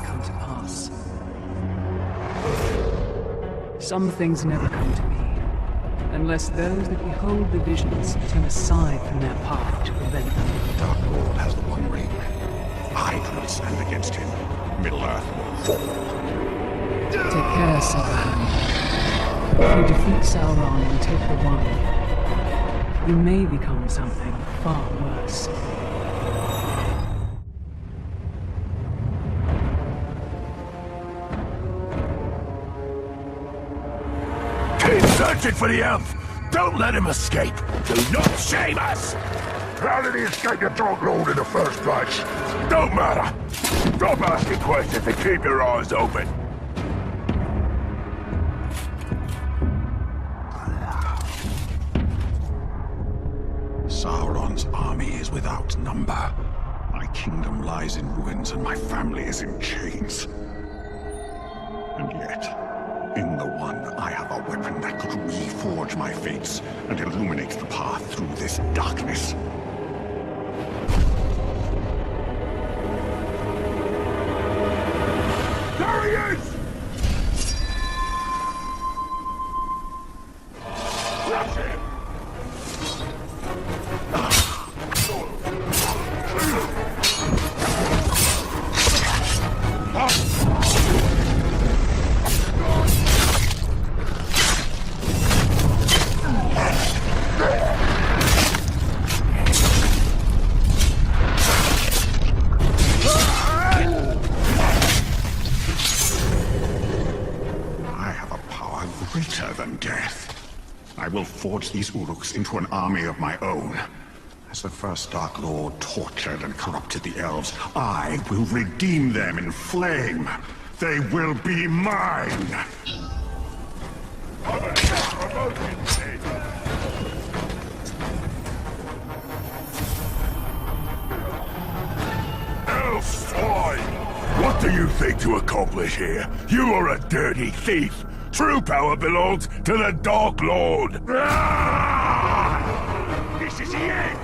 come to pass. Some things never come to be, unless those that behold the visions turn aside from their path to prevent them. The Dark Lord has the One Ring. I do not stand against him. Middle-earth will fall. Take care, Silverhand. If you defeat Sauron and take the One, you may become something far worse. Keep searching for the elf! Don't let him escape! Do not shame us! How did he escape your Dark Lord in the first place? Don't matter! Stop asking questions and keep your eyes open! Sauron's army is without number. My kingdom lies in ruins and my family is in chains. And yet, in the One, I have a weapon that could reforge my fates and illuminate the path through this darkness. There he is! Crush him! Greater than death. I will forge these Uruks into an army of my own. As the first Dark Lord tortured and corrupted the elves, I will redeem them in flame. They will be mine! Elf swine! What do you think to accomplish here? You are a dirty thief! True power belongs to the Dark Lord! This is the end!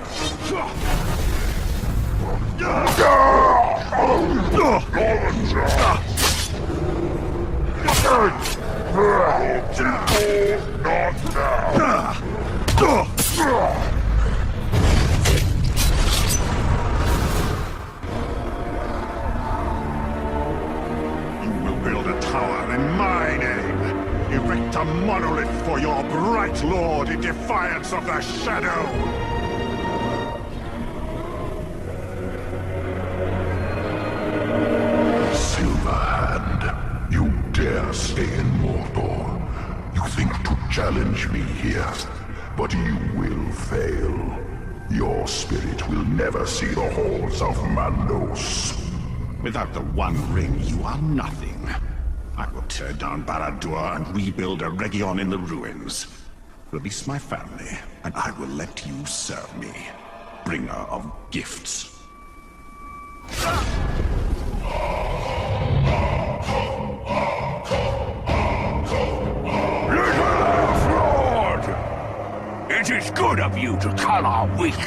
You will build a tower in my name. Erect a monolith for your bright lord in defiance of the shadow! Silverhand, you dare stay in Mordor. You think to challenge me here, but you will fail. Your spirit will never see the halls of Mandos. Without the One Ring, you are nothing. I will tear down Barad-dûr and rebuild a region in the ruins. Release my family, and I will let you serve me. Bringer of gifts. Little Elf Lord! It is good of you to call our weak.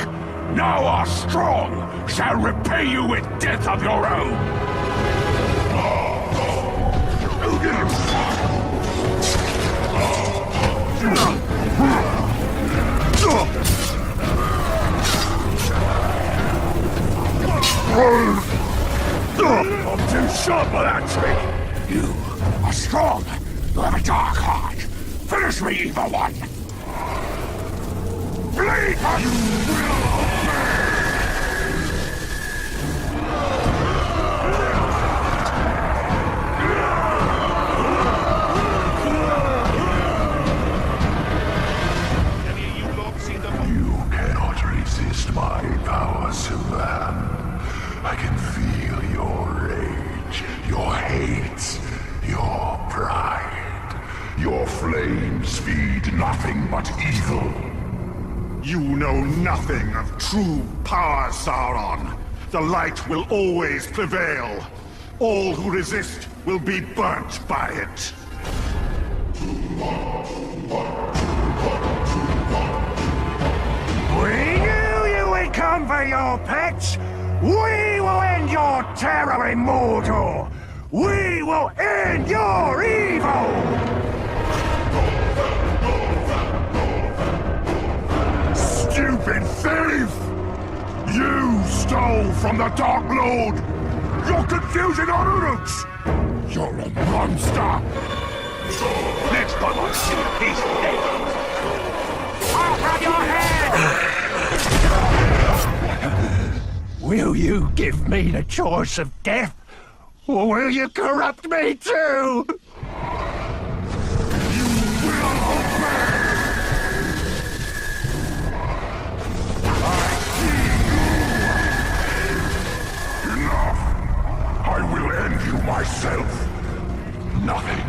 Now our strong shall repay you with death of your own. I'm too sharp for that trick! You are strong. You have a dark heart. Finish me, evil one! Bleed us! You will obey! You cannot resist my power, Silverhand. I can feel your rage, your hate, your pride. Your flames feed nothing but evil. You know nothing of true power, Sauron. The light will always prevail. All who resist will be burnt by it. We knew you would come for your pets! We will end your terror in Mordor! We will end your evil! Stupid thief! You stole from the Dark Lord! You're confusing our roots! You're a monster! Next time I see a piece of cake, I'll have your head! Will you give me the choice of death? Or will you corrupt me too? I will end you myself. Nothing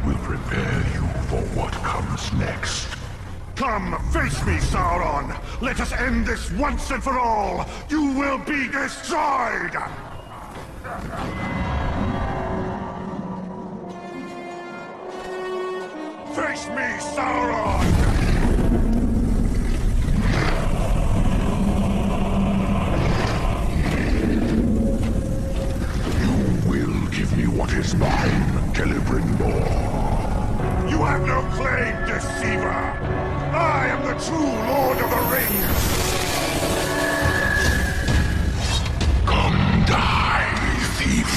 will prepare you for what comes next. Come, face me, Sauron! Let us end this once and for all! You will be destroyed! Face me, Sauron! Give me what is mine, Celebrimbor. You have no claim, deceiver! I am the true Lord of the Rings! Come die, thief!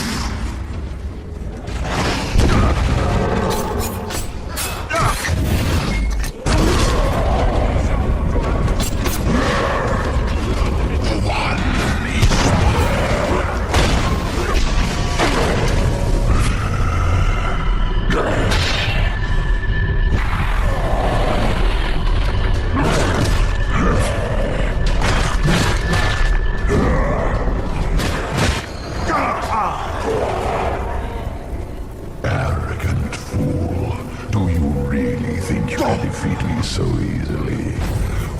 Defeat me so easily.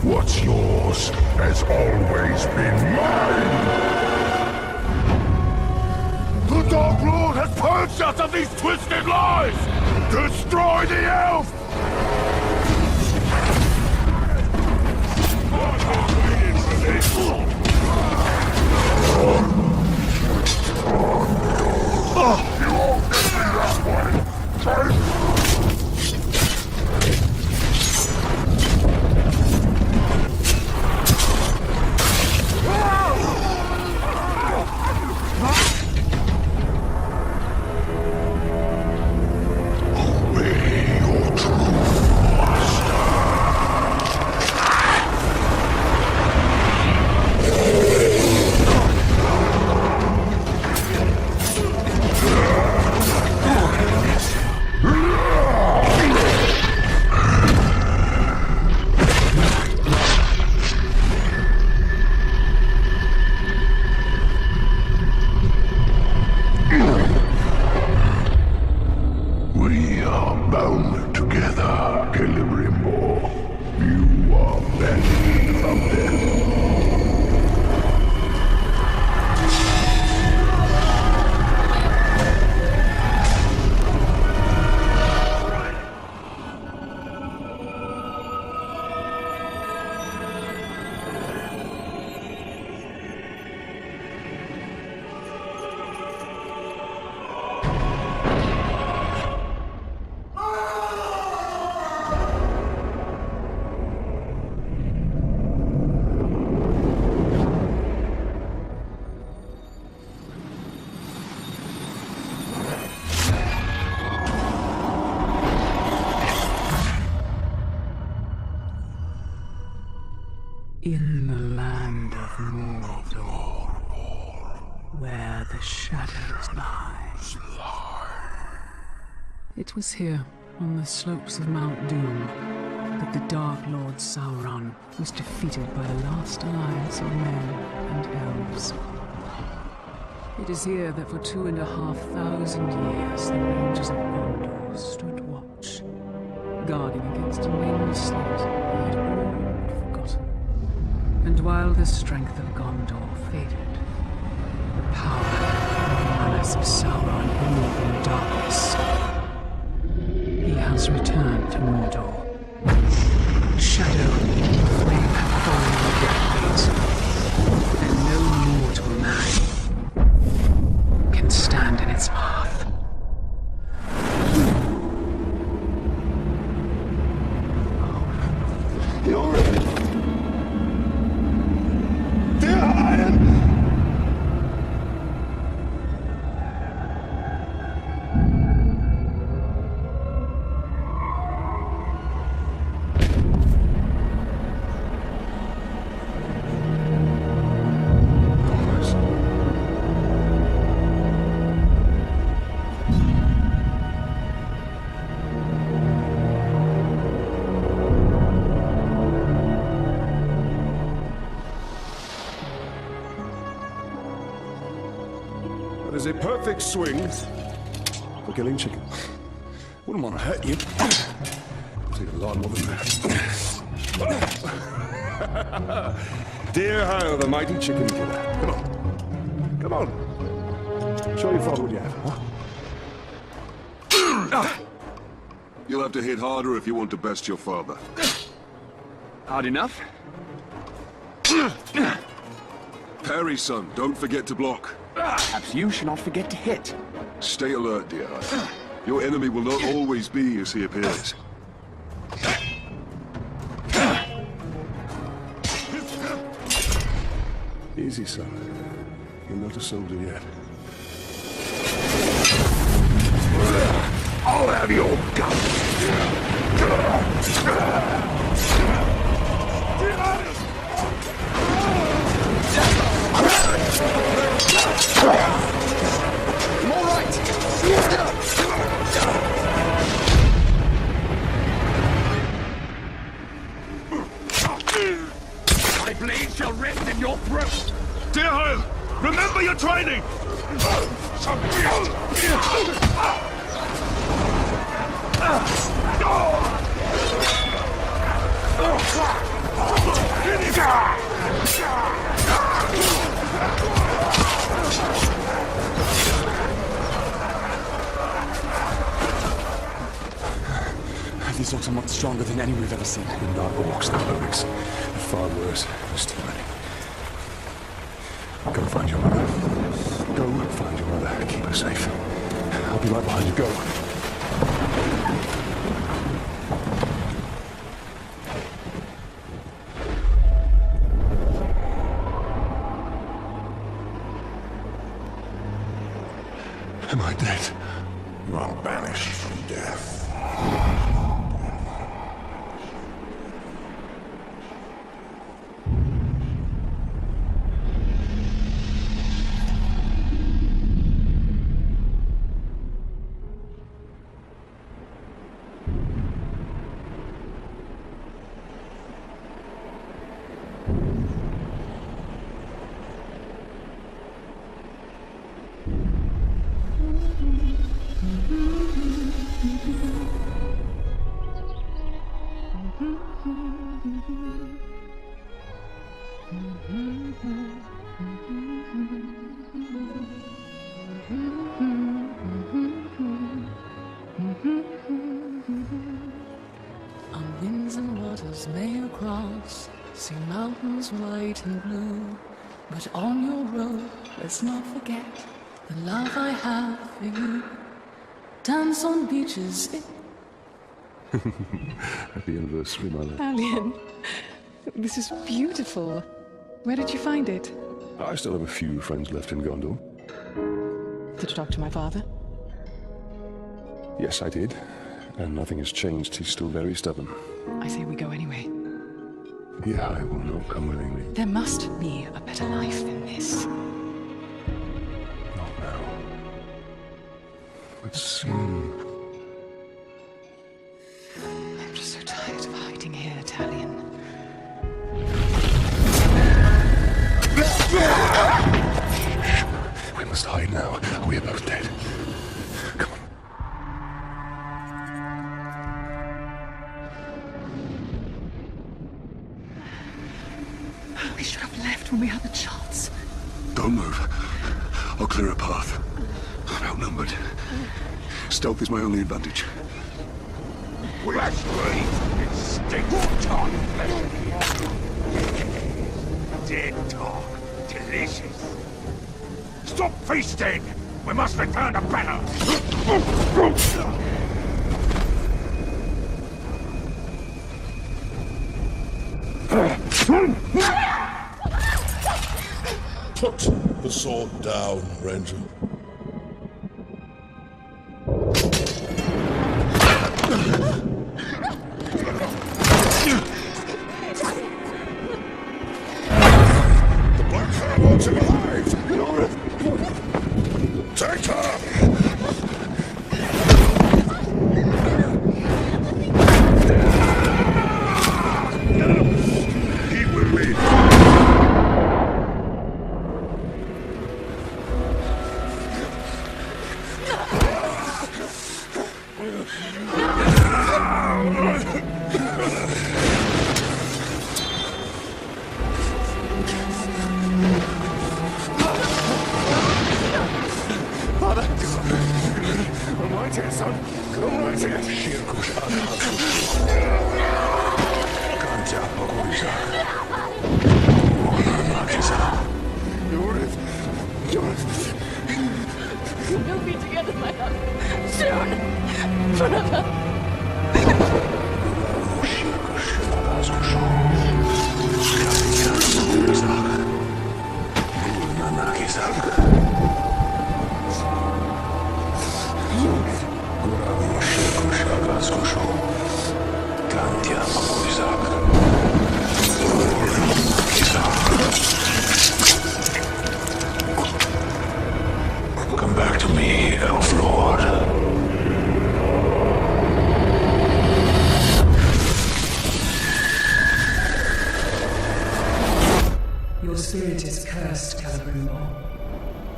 What's yours has always been mine! The Dark Lord has purged us of these twisted lies! Destroy the elf! You won't get me that way! In the land of Mordor, where the shadows lie. It was here, on the slopes of Mount Doom, that the Dark Lord Sauron was defeated by the last alliance of men and elves. It is here that for 2,500 years the Rangers of Mordor stood watch, guarding against a nameless slaughter they had all forgotten. And while the strength of Gondor faded, the power and malice of Sauron grew in darkness. He has returned to Mordor. Shadow and flame have fallen on their fate, and no mortal man can stand in its path. a perfect swing for killing chicken. Wouldn't want to hurt you. It'll take a lot more than that. Dear Hyle, the mighty chicken killer. Come on. Come on. Show your father what you have, huh? You'll have to hit harder if you want to best your father. Hard enough? Parry, son. Don't forget to block. Perhaps you should not forget to hit. Stay alert, dear Hyle. Your enemy will not always be as he appears. Easy, son. You're not a soldier yet. I'll have your gun! I'm all right. My blade shall rest in your throat. Dear Hyle, remember your training! These orcs are much stronger than any we've ever seen. They're not orcs, they're lyrics. They're far worse. There's too many. Go find your mother. Go find your mother. Keep her safe. I'll be right behind you. Go. Am I dead? You are banished from death. On winds and waters may you cross, see mountains white and blue, but on your road let's not forget the love I have for you. Dance on beaches Happy anniversary, my love. Alien, this is beautiful. Where did you find it? I still have a few friends left in Gondor. Did you talk to my father? Yes, I did. And nothing has changed. He's still very stubborn. I say we go anyway. Yeah, I will not come willingly. There must be a better life than this. Not now. But soon. I'm just so tired of hiding here, Italian. We must hide now. We are both dead. Come on. We should have left when we had the chance. Don't move. I'll clear a path. I'm outnumbered. Stealth is my only advantage. Flesh breathe. It stinks on flesh. Dead talk. Delicious. Stop feasting! We must return to battle! Put the sword down, Ranger. The Black Harlot's alive! Take her! He will lead. Father! Come right here, son. Come right here. We'll be together, my love. Soon. Forever. Come back to me, Elf Lord. Your spirit is cursed, Celebrimbor,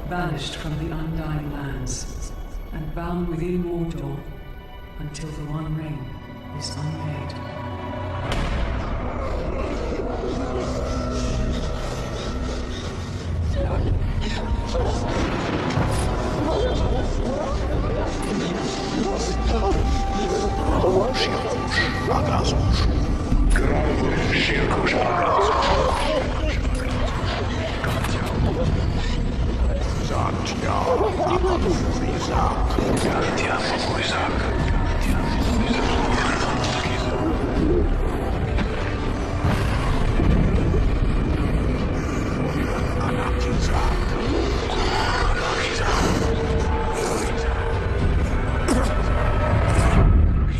banished from the Undying Lands, and bound within Mordor until the One Ring is unmade.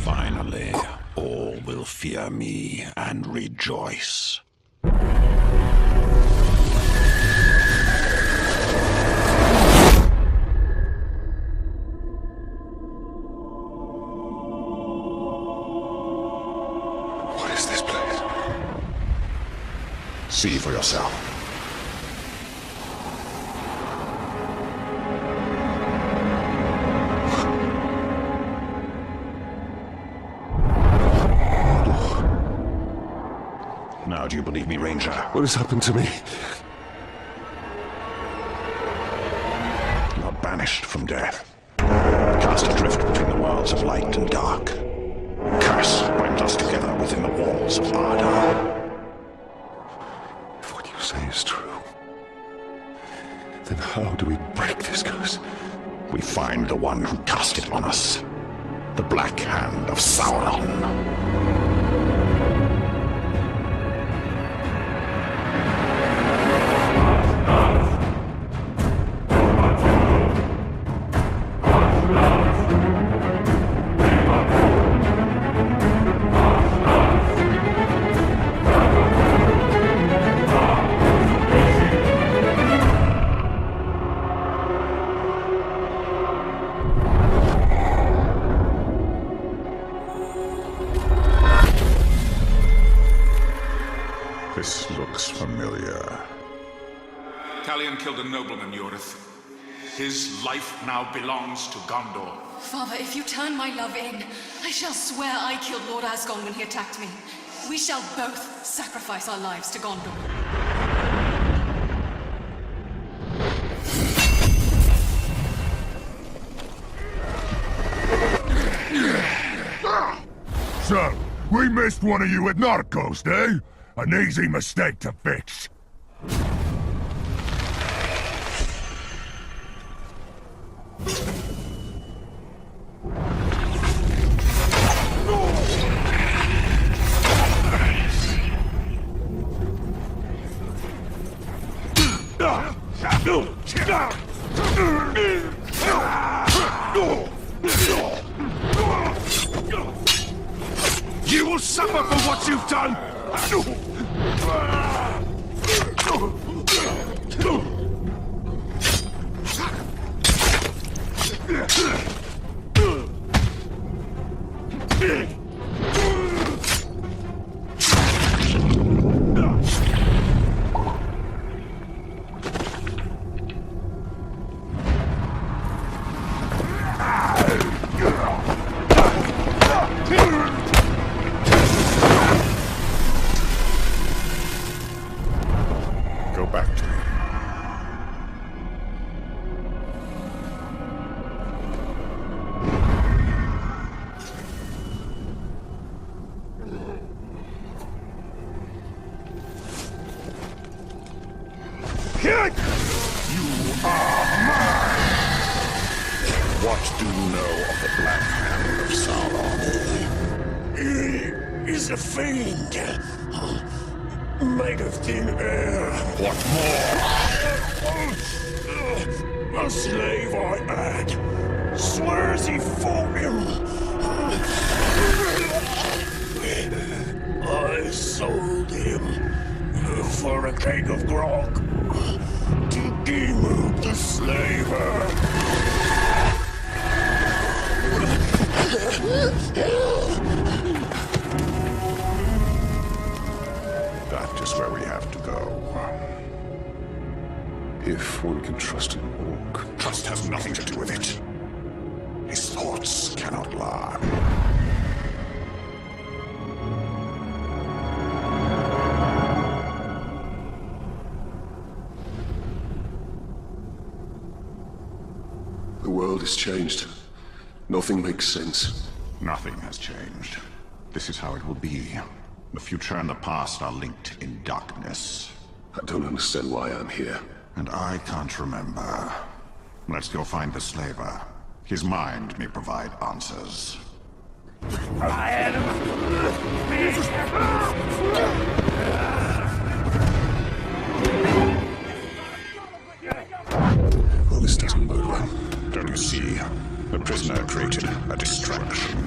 Finally, all will fear me and rejoice. What is this place? See for yourself. Now do you believe me, Ranger? What has happened to me? You are banished from death. Cast adrift between the worlds of light and dark. Curse binds us together within the walls of Mordor. If what you say is true, then how do we break this curse? We find the one who cast it on us. The Black Hand of Sauron. This looks familiar. Talion killed a nobleman, Yorith. His life now belongs to Gondor. Father, if you turn my love in, I shall swear I killed Lord Asgon when he attacked me. We shall both sacrifice our lives to Gondor. So, we missed one of you at Narcos, eh? An easy mistake to fix. You will suffer for what you've done! are mine! What do you know of the Black Hand of Sauron? He is a fiend, made of thin air. What more? A slave I had swears he fought him. I sold him for a keg of grog to Gimuk the slaver. That is where we have to go. If one can trust an orc. Trust has nothing to do with it. His thoughts cannot lie. The world has changed. Nothing makes sense. Nothing has changed. This is how it will be. The future and the past are linked in darkness. I don't understand why I'm here. And I can't remember. Let's go find the slaver. His mind may provide answers. Well, this doesn't bode well. Don't you see? The prisoner created a distraction.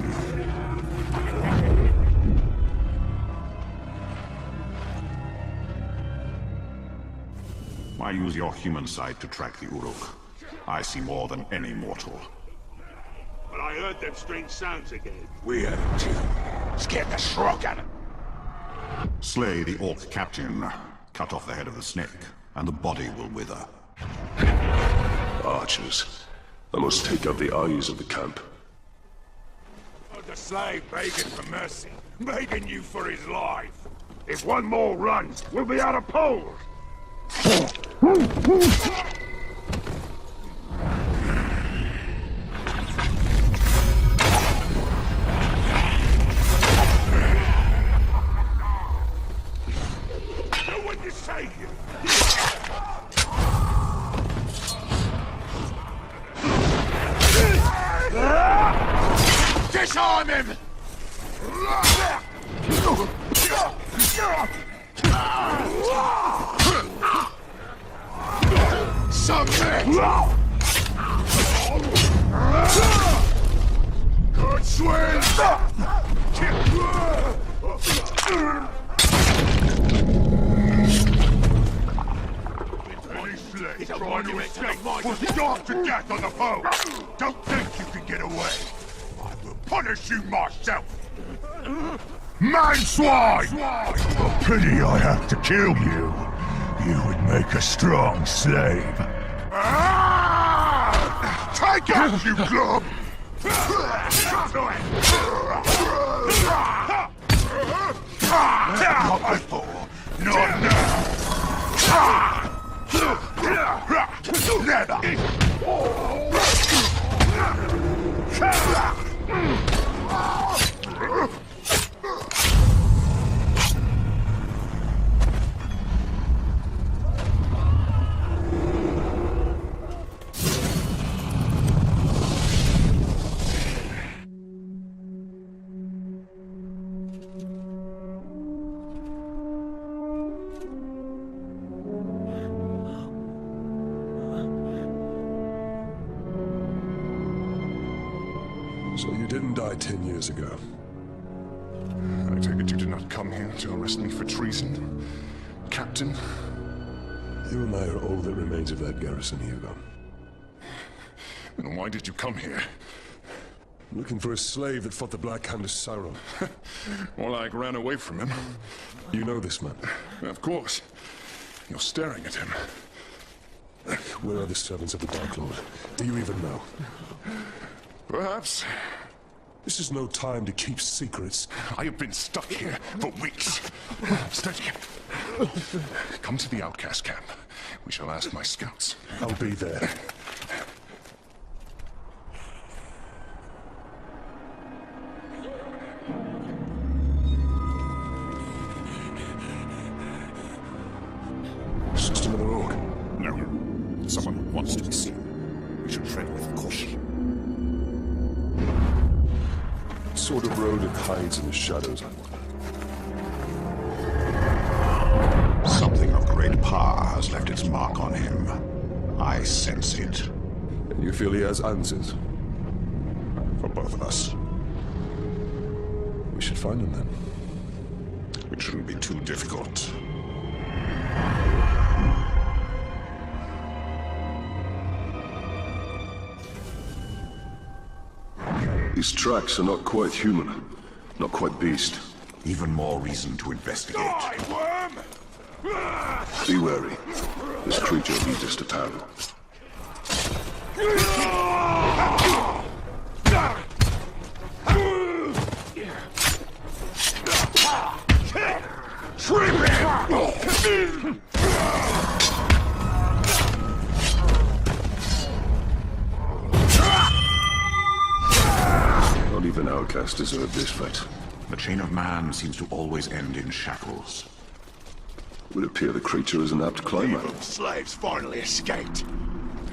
Why use your human sight to track the Uruk? I see more than any mortal. But I heard them strange sounds again. We heard it too. Scared the shrug at him. Slay the orc captain. Cut off the head of the snake, and the body will wither. Archers. I must take out the eyes of the camp. The slave begging for mercy, begging you for his life. If one more runs, we'll be out of poles. No one to save you. Disarm him! Submit! Good swing! He's trying to escape was starved to death on the boat! Don't think you can get away! I will punish you myself! Man swine! A pity I have to kill you. You would make a strong slave. Take it, you club! Not before. Not now. Never. So you didn't die 10 years ago. I take it you did not come here to arrest me for treason, Captain? You and I are all that remains of that garrison, Hugo. Then why did you come here? Looking for a slave that fought the Black Hand of Sauron. More like ran away from him. You know this man? Of course. You're staring at him. Where are the servants of the Dark Lord? Do you even know? Perhaps. This is no time to keep secrets. I have been stuck here for weeks. Steady. Come to the outcast camp. We shall ask my scouts. I'll be there. Just another orc. sort of road it hides in the shadows, I wonder. Something of great power has left its mark on him. I sense it. And you feel he has answers? For both of us. We should find him then. It shouldn't be too difficult. These tracks are not quite human. Not quite beast. Even more reason to investigate. Die, worm! Be wary. This creature leads us to peril. Not even outcasts deserve this fate. The chain of man seems to always end in shackles. It would appear the creature is an apt climber. Evil slaves finally escaped.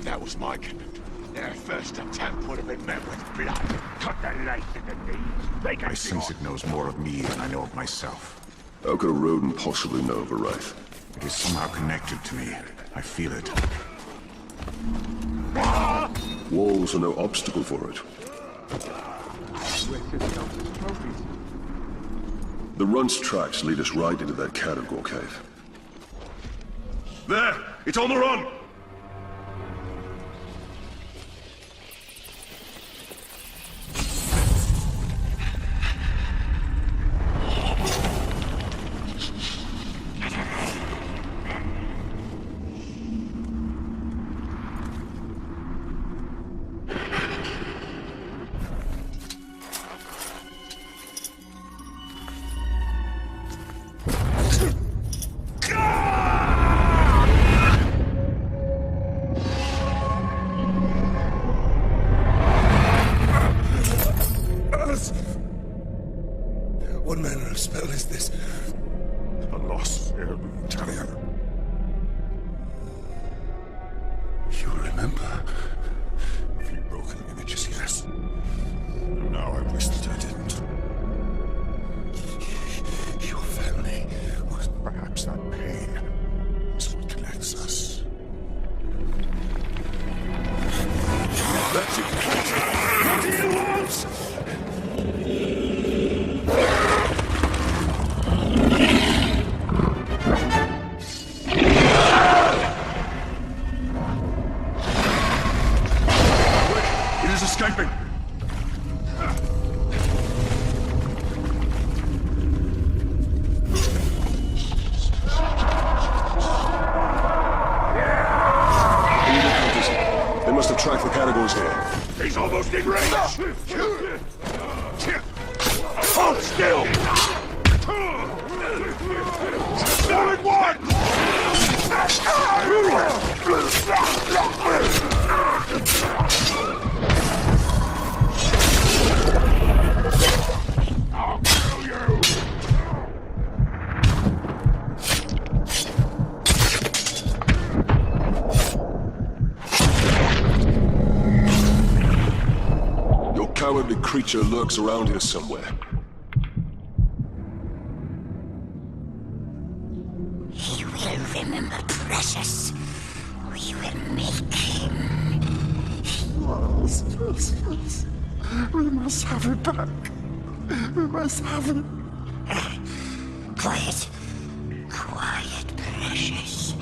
That was my commitment. Their first attempt would have been met with blood. Cut their legs in the knees. They can I sense it knows more of me than I know of myself. How could a rodent possibly know of a wraith? It is somehow connected to me. I feel it. Walls are no obstacle for it. The Runt's tracks lead us right into that Caragor cave. There! It's on the run! What manner of spell is this? A lost Talion. You remember? A few broken images, yes. Now I wish that I didn't. Your family was perhaps that pain is what connects us. That's it. What do you want? Escaping! They must have tracked the Caragors here. He's almost in range! Hold still! All at once! I'll kill you! Your cowardly creature lurks around here somewhere. He will remember Precious. We will make him. Yes. We must have it back. We must have it. Quiet. Quiet, Precious.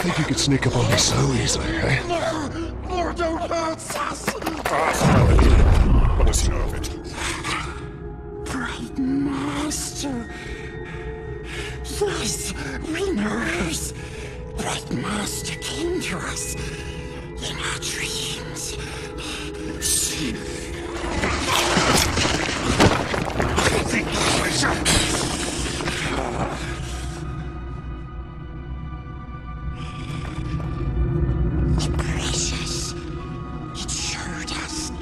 Think you could sneak up on me so easily, eh? No! Mordor hurts us! What does he know of it? Bright Master. Yes, we know this. Bright Master came to us in our dreams. See. Precious. It showed us.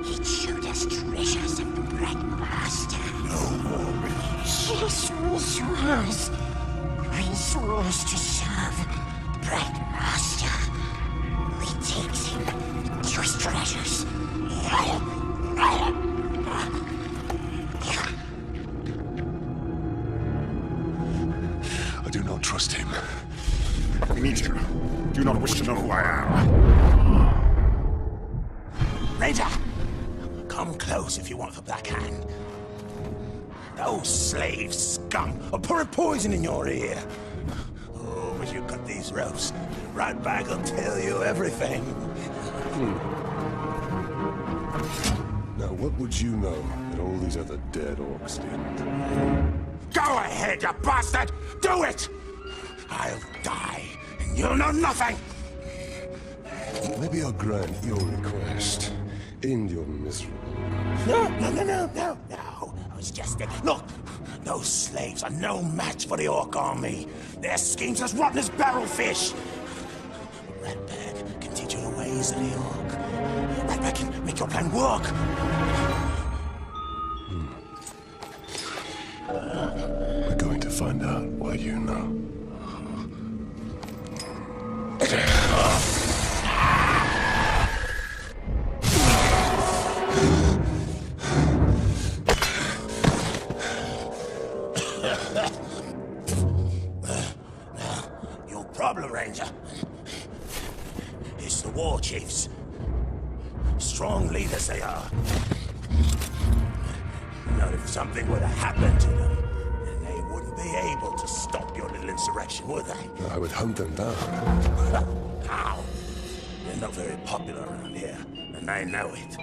It showed us treasures of the Bright Master. No more. Yes, yes. He swears to serve Bright Master. We take him to his treasures. I do not trust him. Me too. Do not wish to know who I am. Ranger! Come close if you want the Black Hand. Those slave scum are pouring poison in your ear. Oh, as you cut these ropes, Ratbag will tell you everything. Now, what would you know that all these other dead orcs didn't? Go ahead, you bastard! Do it! I'll die, and you'll know nothing! Maybe I'll grant your request. End your miserable... No. I was just... Look! Those slaves are no match for the orc army. Their schemes as rotten as barrelfish. Ratbag can teach you the ways of the orc. Ratbag can make your plan work. We're going to find out what you know. Your problem, Ranger, is the war chiefs. Strong leaders they are. Now, if something were to happen to them, then they wouldn't be able to stop your little insurrection, would they? I would hunt them down. How? They're not very popular around here, and they know it.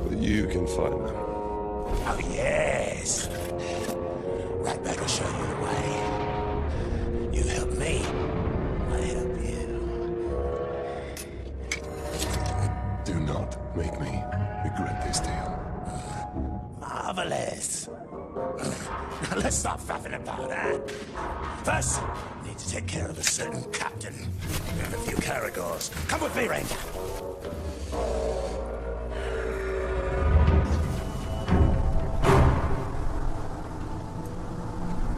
But you can find them. Oh, yes. Ratbag will show you the way. You help me, I help you. Do not make me regret this deal. Marvelous. Now let's stop faffing about that. First, we need to take care of a certain captain and a few Caragors. Come with me, Ranger.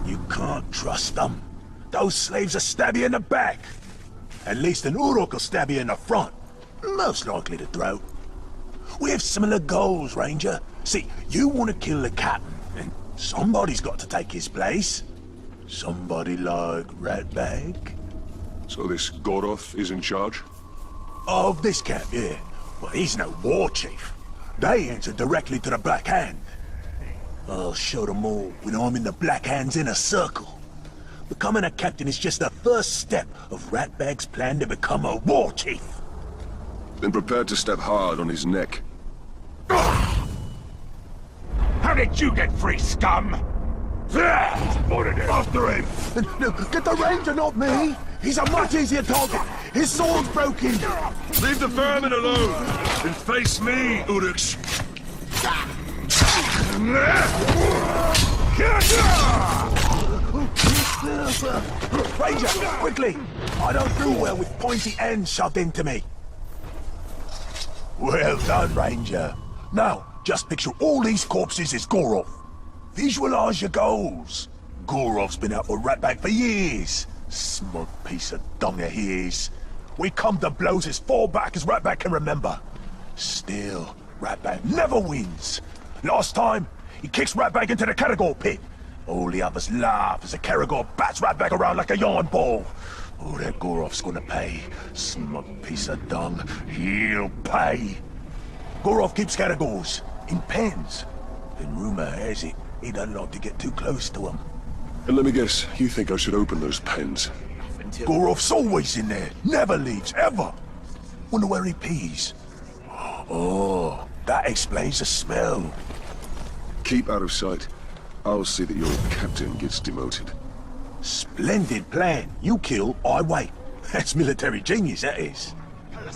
You can't trust them. Those slaves will stab you in the back. At least an Uruk will stab you in the front. Most likely the throat. We have similar goals, Ranger. See, you want to kill the captain, and somebody's got to take his place. Somebody like Ratbag. So this Goroth is in charge? Of this camp, yeah. Well, he's no war chief. They answer directly to the Black Hand. I'll show them all when I'm in the Black Hand's inner circle. Becoming a captain is just the first step of Ratbag's plan to become a war chief. Been prepared to step hard on his neck. How did you get free, scum? After him! Get the Ranger, not me! He's a much easier target! His sword's broken! Leave the vermin alone and face me, Uruks. Ranger, quickly! I don't do well with pointy ends shoved into me. Well done, Ranger. Now, just picture all these corpses as Goroth. Visualize your goals. Goroth's been out for Ratbag for years. Smug piece of dung he is. We come to blows as far back as Ratbag can remember. Still, Ratbag never wins. Last time, he kicks Ratbag into the Caragor pit. All the others laugh as the Caragor bats Ratbag around like a yarn ball. Oh, that Goroth's gonna pay. Smug piece of dung. He'll pay. Goroth keeps Caragors in pens. And rumor has it, he doesn't like to get too close to them. And let me guess, you think I should open those pens? Goroth's always in there. Never leaves, ever. Wonder where he pees. Oh, that explains the smell. Keep out of sight. I'll see that your captain gets demoted. Splendid plan. You kill, I wait. That's military genius, that is.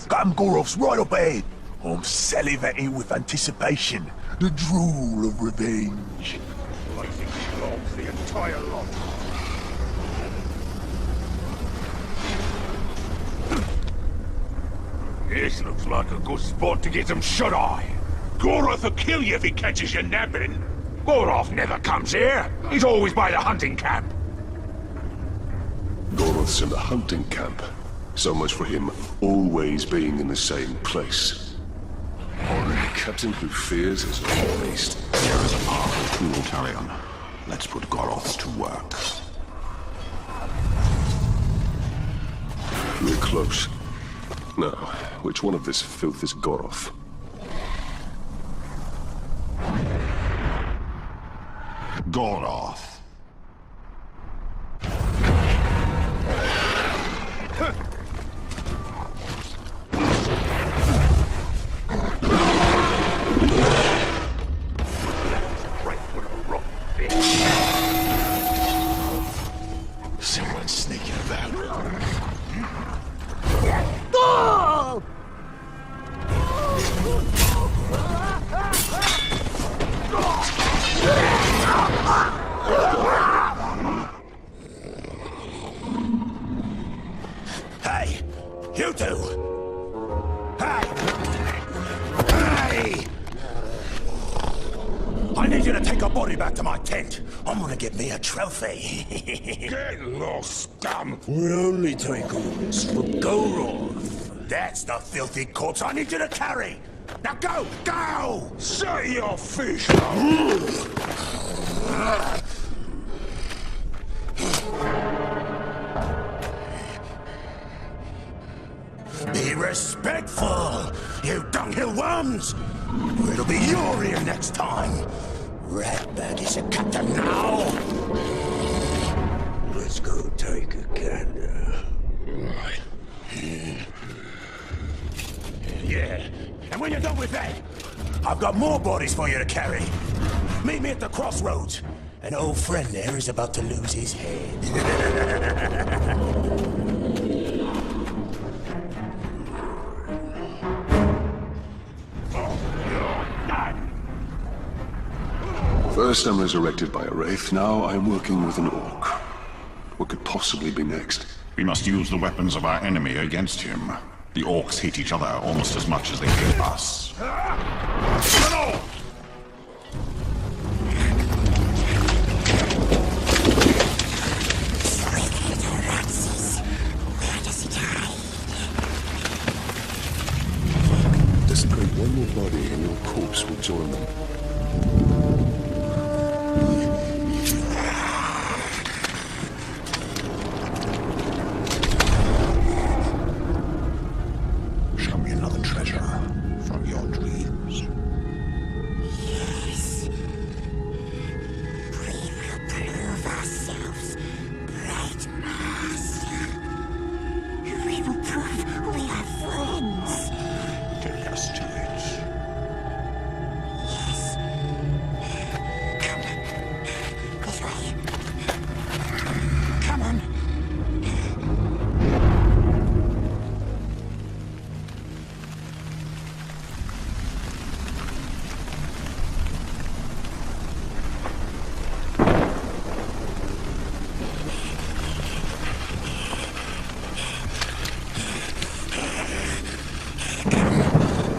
Come, Goroth's right up ahead. I'm salivating with anticipation. The drool of revenge. Blazing clogs, the entire lot. This looks like a good spot to get some shut-eye. Goroth will kill you if he catches you napping. Goroth never comes here. He's always by the hunting camp. Goroth's in the hunting camp. So much for him always being in the same place. A captain who fears his own beast. Here is a powerful tool, Talion. Let's put Goroths to work. We're close. Now, which one of this filth is Goroth? Goroth. Someone's sneaking about. Hey, you two! Hey! Hey! I need you to take a body back to my tent. I'm gonna get me a trophy. Get lost, scum! We're only taking this for Goroth. That's the filthy corpse I need you to carry. Now go! Go! Shut your fish Be respectful, you dunghill worms! Or it'll be your ear next time. Ratbag is a captain now. Let's go take a gander. Right. Yeah, and when you're done with that, I've got more bodies for you to carry. Meet me at the crossroads. An old friend there is about to lose his head. First I'm resurrected by a wraith, now I'm working with an orc. What could possibly be next? We must use the weapons of our enemy against him. The orcs hate each other almost as much as they hate us. Desecrate one more body and your corpse will join them. Show me another treasure from your dreams. Yes. We will prove ourselves, Bright Master. We will prove we are friends. Take us to it. Yes. Come. This way. Come on.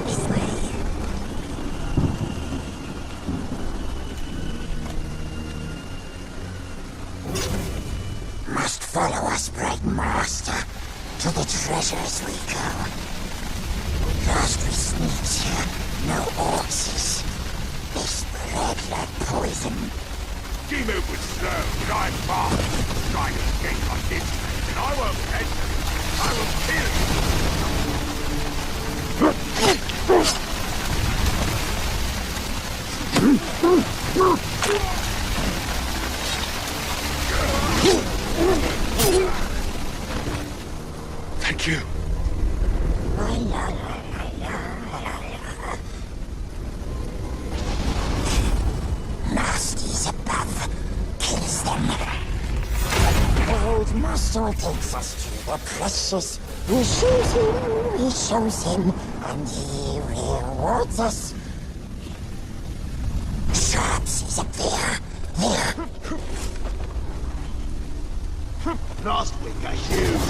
This way. Must follow us, Bright Master. To the treasures we go. Last we sneaked here, no orcs. They spread like poison. You move with slow, but I'm fast. Trying to escape on this, and I won't hesitate. I will kill you. Thank you. Nasties above. Kills them. Old Master takes us to the precious. We shoot him, he shows him, and he rewards us. Sharps is up there. There. Last week I huge.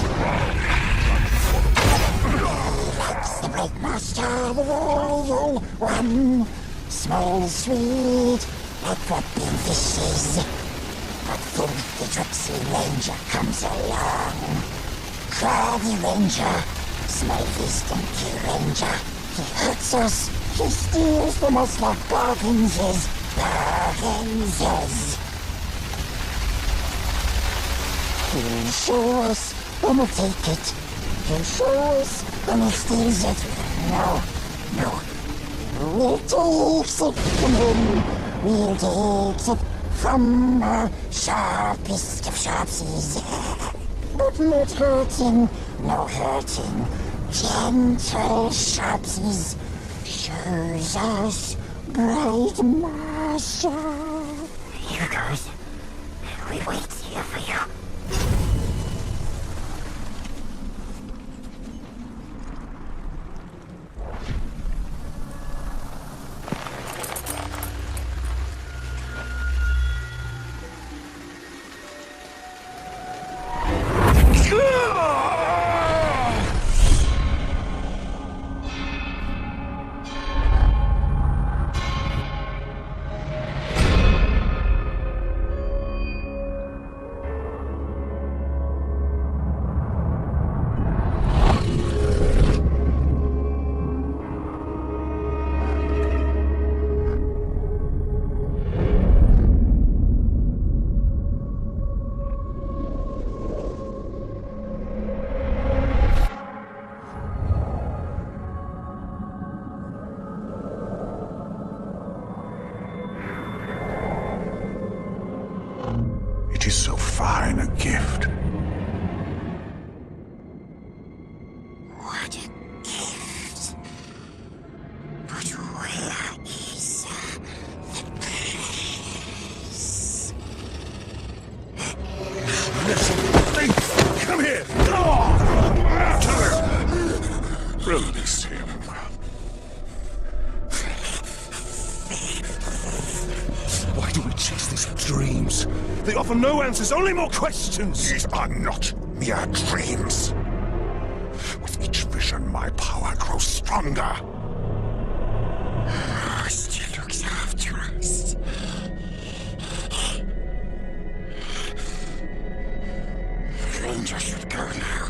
Likes the Bright Master, the royal one. Small, sweet, like dropping fishes. But then the Drixie Ranger comes along. Craggy Ranger, smelly stinky Ranger. He hurts us, he steals from us like bargains is. Bargains is. He'll show us, then we'll take it. He'll show us, then he steals it. No. We'll take it from him. We'll take it from the sharpest of sharpsies. But not hurting, no hurting. Gentle sharpsies shows us bright master. Here goes. We wait here for you. It is so fine a gift. What a gift. But where is the place? Come here! Release him. Why do we chase these dreams? They offer no answers, only more questions! These are not mere dreams. With each vision, my power grows stronger. Master looks after us. Ranger should go now.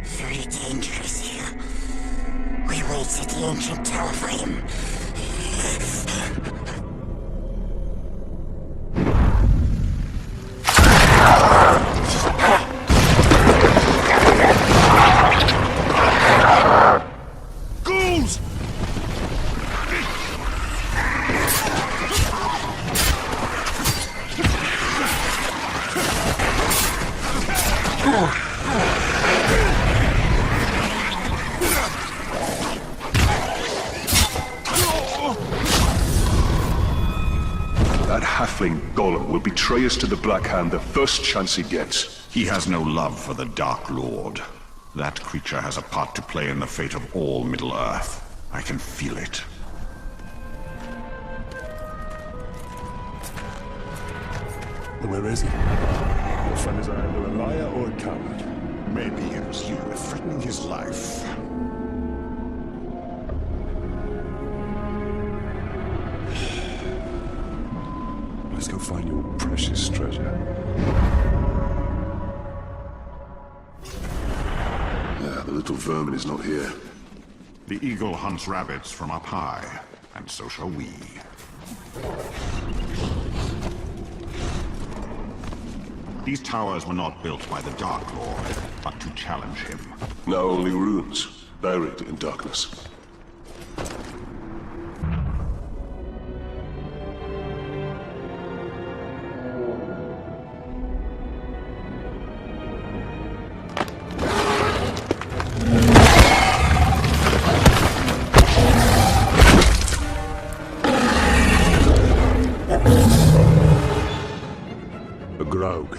Very dangerous here. We wait at the ancient tower for him. Ghouls! That halfling golem will betray us to the Black Hand the first chance he gets. He has no love for the Dark Lord. That creature has a part to play in the fate of all Middle-earth. I can feel it. Where is he? Your friend is either a liar or a coward. Maybe it was you threatening his life. Let's go find your precious treasure. The little vermin is not here. The eagle hunts rabbits from up high, and so shall we. These towers were not built by the Dark Lord, but to challenge him. Now only ruins, buried in darkness. Rogue.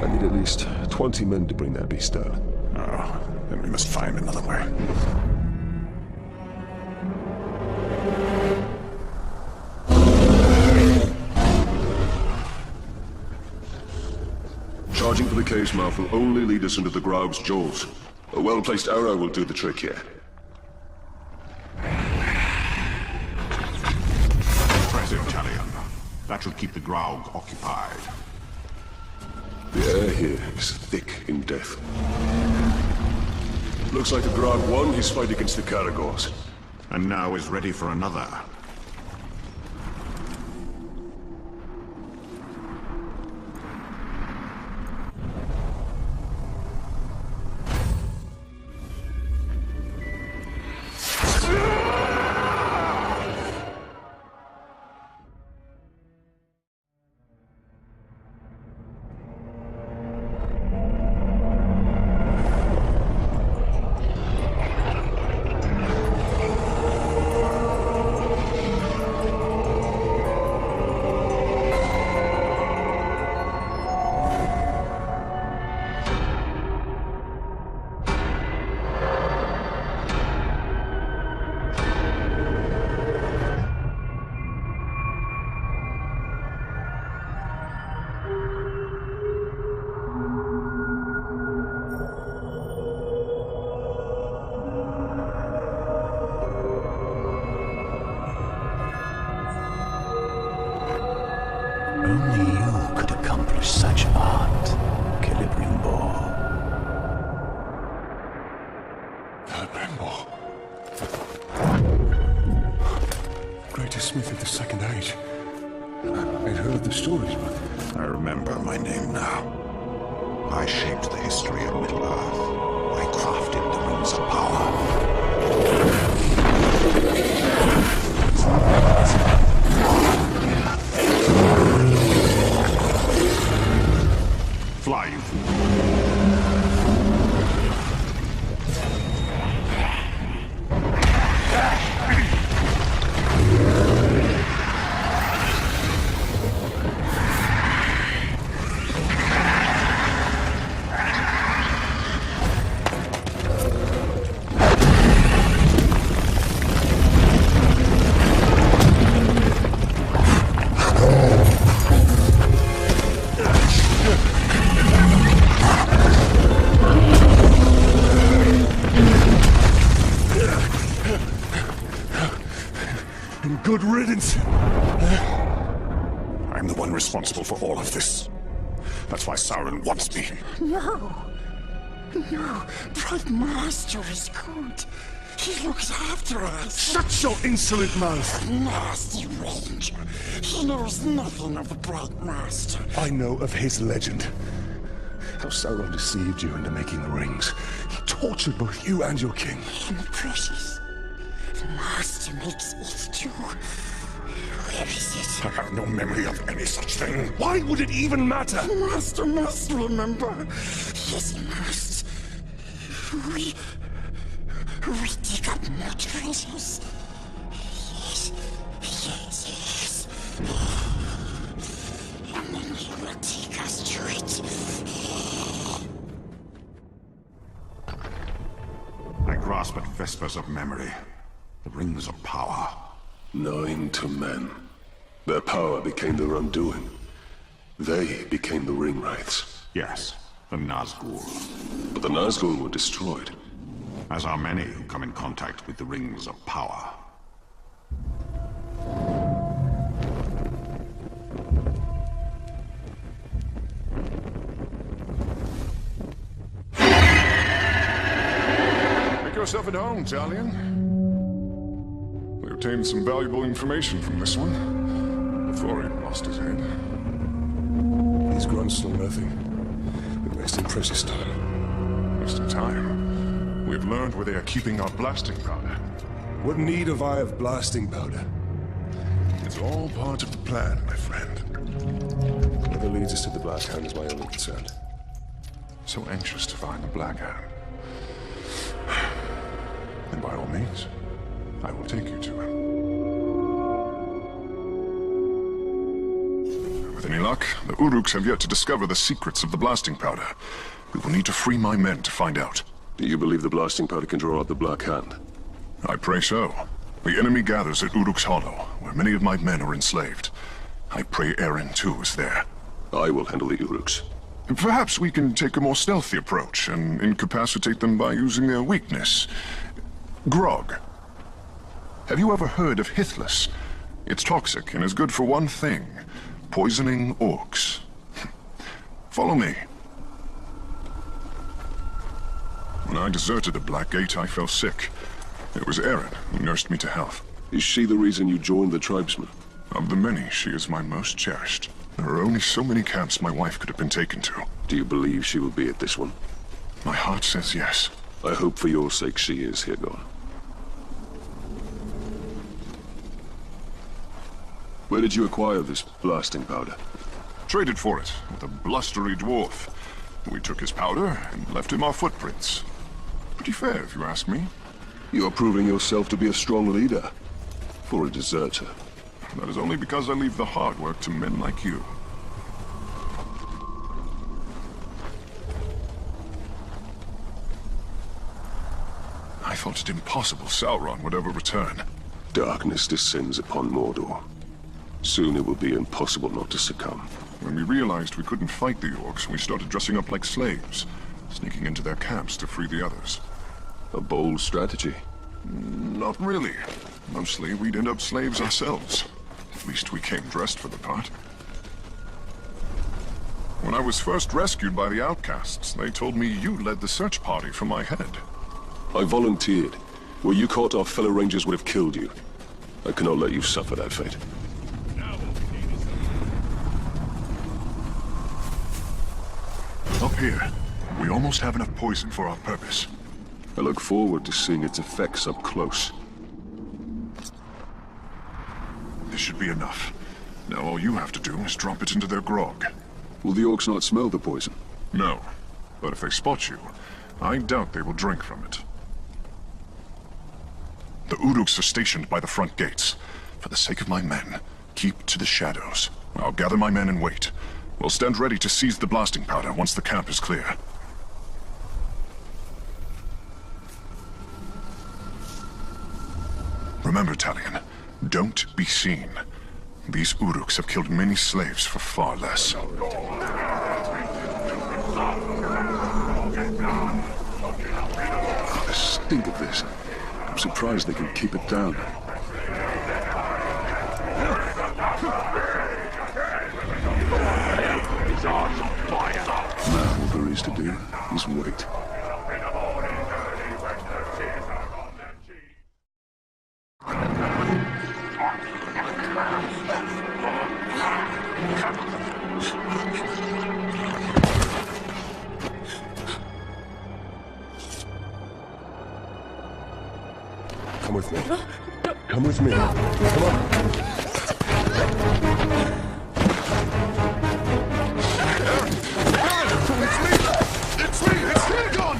I need at least 20 men to bring that beast down. Oh, then we must find another way. Charging for the cave's mouth will only lead us into the Graug's jaws. A well-placed arrow will do the trick here. Press it, Talion. That should keep the Graug occupied. The air here is thick in death. Looks like the Grog won his fight against the Caragors. And now is ready for another. Only you could accomplish such art, Celebrimbor. Celebrimbor. Greatest smith of the Second Age. I'd heard the stories, but... I remember my name now. I shaped the history of Middle-earth. I crafted the Rings of Power. Fly, you fool. Good riddance. I'm the one responsible for all of this. That's why Sauron wants me. No. No. Bright Master is good. He looks after us. Shut your insolent mouth. Nasty Ranger. He knows nothing of the Bright Master. I know of his legend. How Sauron deceived you into making the rings. He tortured both you and your king. And precious. The Master makes it too. Where is it? I have no memory of any such thing. Why would it even matter? The Master must remember. Yes, he must. We dig up more treasures. Yes, yes, yes. And then he will take us to it. I grasp at vespers of memory. The Rings of Power. Knowing to men. Their power became their undoing. They became the ring wraiths. Yes, the Nazgul. But the Nazgul were destroyed. As are many who come in contact with the Rings of Power. Make yourself at home, Talion. We obtained some valuable information from this one before he lost his head. These grunts know nothing. We're wasting precious time. Wasting time? We've learned where they are keeping our blasting powder. What need have I of blasting powder? It's all part of the plan, my friend. Whatever leads us to the Black Hand is my only concern. So anxious to find the Black Hand. And by all means, I will take you to him. With any luck, the Uruks have yet to discover the secrets of the blasting powder. We will need to free my men to find out. Do you believe the blasting powder can draw out the Black Hand? I pray so. The enemy gathers at Uruk's Hollow, where many of my men are enslaved. I pray Eren, too, is there. I will handle the Uruks. Perhaps we can take a more stealthy approach and incapacitate them by using their weakness. Grog. Have you ever heard of Hithless? It's toxic and is good for one thing. Poisoning orcs. Follow me. When I deserted the Black Gate, I fell sick. It was Erin who nursed me to health. Is she the reason you joined the tribesmen? Of the many, she is my most cherished. There are only so many camps my wife could have been taken to. Do you believe she will be at this one? My heart says yes. I hope for your sake she is, Hirgon. Where did you acquire this blasting powder? Traded for it with a blustery dwarf. We took his powder and left him our footprints. Pretty fair, if you ask me. You're proving yourself to be a strong leader. For a deserter. That is only because I leave the hard work to men like you. I thought it impossible Sauron would ever return. Darkness descends upon Mordor. Soon it will be impossible not to succumb. When we realized we couldn't fight the orcs, we started dressing up like slaves, sneaking into their camps to free the others. A bold strategy. Not really. Mostly we'd end up slaves ourselves. At least we came dressed for the part. When I was first rescued by the outcasts, they told me you led the search party for my head. I volunteered. Were you caught, our fellow rangers would have killed you. I cannot let you suffer that fate. Up here, we almost have enough poison for our purpose. I look forward to seeing its effects up close. This should be enough. Now all you have to do is drop it into their grog. Will the orcs not smell the poison? No. But if they spot you, I doubt they will drink from it. The Uruks are stationed by the front gates. For the sake of my men, keep to the shadows. I'll gather my men and wait. We'll stand ready to seize the blasting powder once the camp is clear. Remember, Talion, don't be seen. These Uruks have killed many slaves for far less. The stink of this. I'm surprised they can keep it down. Now all there is to do is wait. Come with me. Come with me. Come on. It's Hirgon!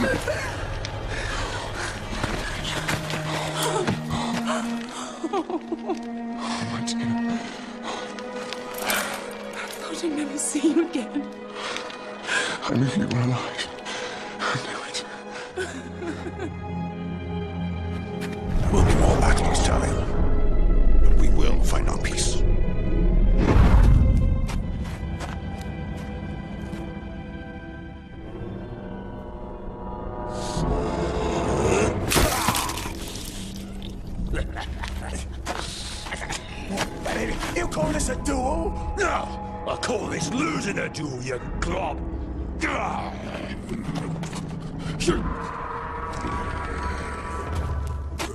My dear. I thought I'd never see you again. I knew you were alive. I knew it. There will be more battles, Talion. But we will find our peace. You call this a duel? No! I call this losing a duel, you glob!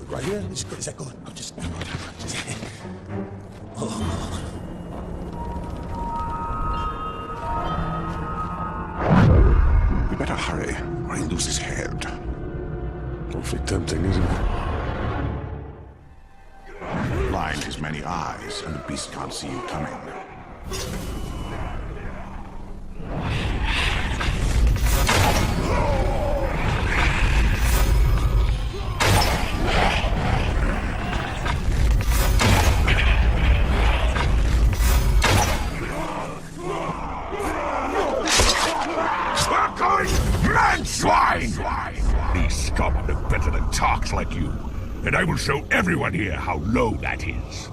Right here? Is that good? I'm just... We better hurry, or he'll lose his head. Awfully tempting, isn't it? Blind has many eyes, and the beast can't see you coming. Man-swine! These scum are no better than tarks like you. And I will show everyone here how low that is.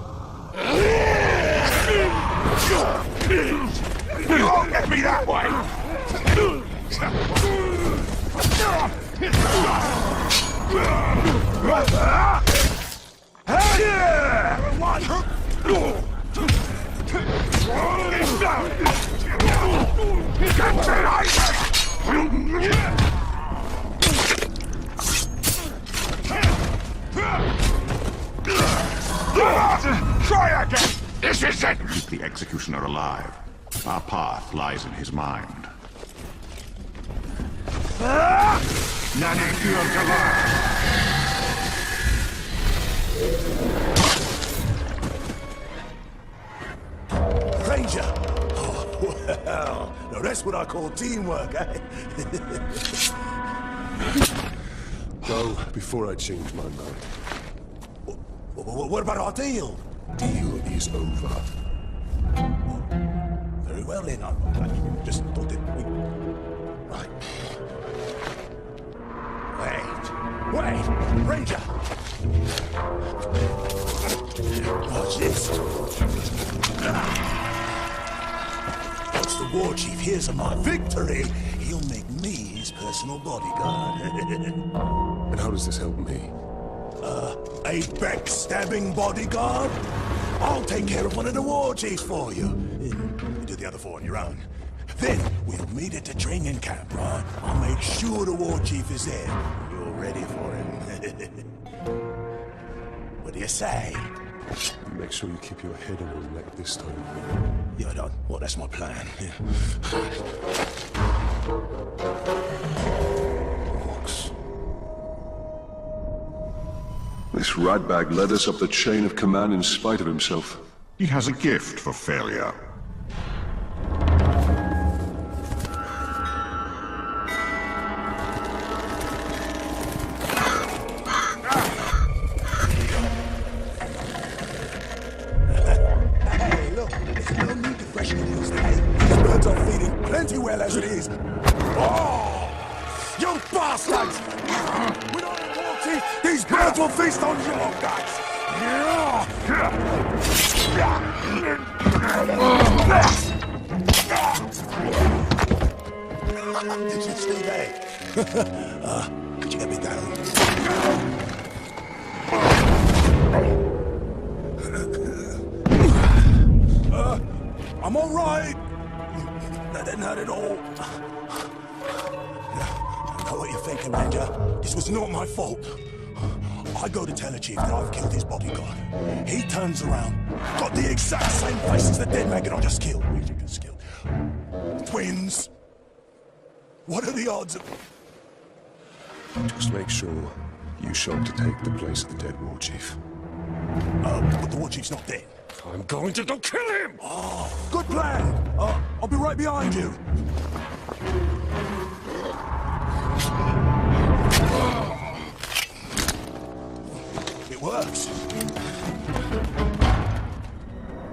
Don't get me that way! the executioner alive. Our path lies in his mind. Ranger! Oh, well, now that's what I call teamwork, eh? Go before I change my mind. What about our deal? Deal is over. Very well then, I just thought that we... Right. Wait! Ranger! Watch this. Once the war chief hears of my victory, he'll make me his personal bodyguard. And how does this help me? A backstabbing bodyguard? I'll take care of one of the war chiefs for you. You do the other four on your own. Then we'll meet at the training camp, right? I'll make sure the war chief is there. You're ready for him. What do you say? Make sure you keep your head on your neck this time. Yeah, well, that's my plan. Yeah. Orcs. This ratbag led us up the chain of command in spite of himself. He has a gift for failure. Hey, look, there's no need to freshen the wheels today. These birds are feeding plenty well as it is. Oh! You bastards! We're not in war, chief! These birds will feast on your guts! Did you see that? Could you get me down? I'm all right. Not at all. I know what you're thinking, Ranger. This was not my fault. I go to tell the chief that I've killed his bodyguard. He turns around, got the exact same face as the dead man I just killed. We just killed. Twins. What are the odds of... Just make sure you show up to take the place of the dead war chief. But the war chief's not dead. I'm going to go kill him! Oh, good plan! I'll be right behind you. It works.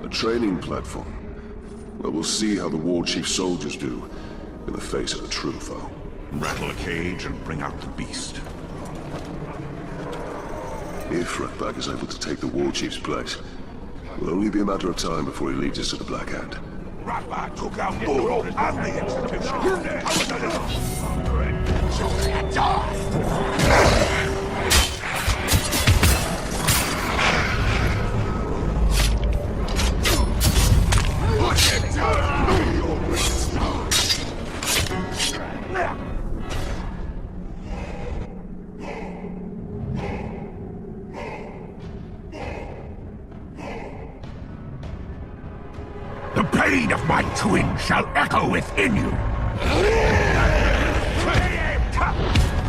A training platform. Well, we'll see how the war chief's soldiers do in the face of a true foe. Rattle a cage and bring out the beast. If Ratbag is able to take the war chief's place, it will only be a matter of time before he leads us to the Black Hand. Ratbag took out Mordor and the executioner. The pain of my twin shall echo within you.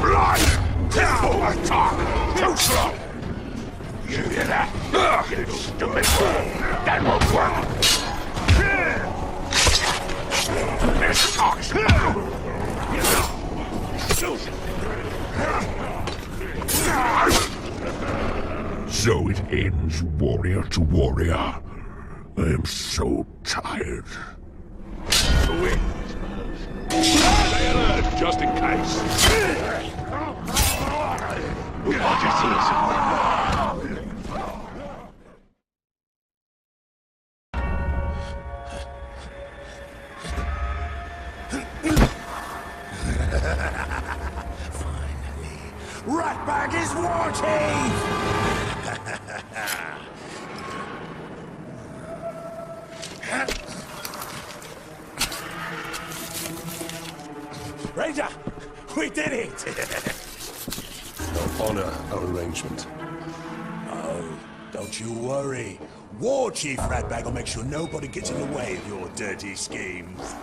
Blood! Over talk! Too slow! You hear that? You stupid fool! That won't work! This talks! So it ends, warrior to warrior. I am so tired. Wait. Stay alert, just in case. Finally, Ratbag is war chief! Ranger, we did it! I'll honor our arrangement. Oh, Don't you worry. War Chief Ratbag will make sure nobody gets in the way of your dirty schemes.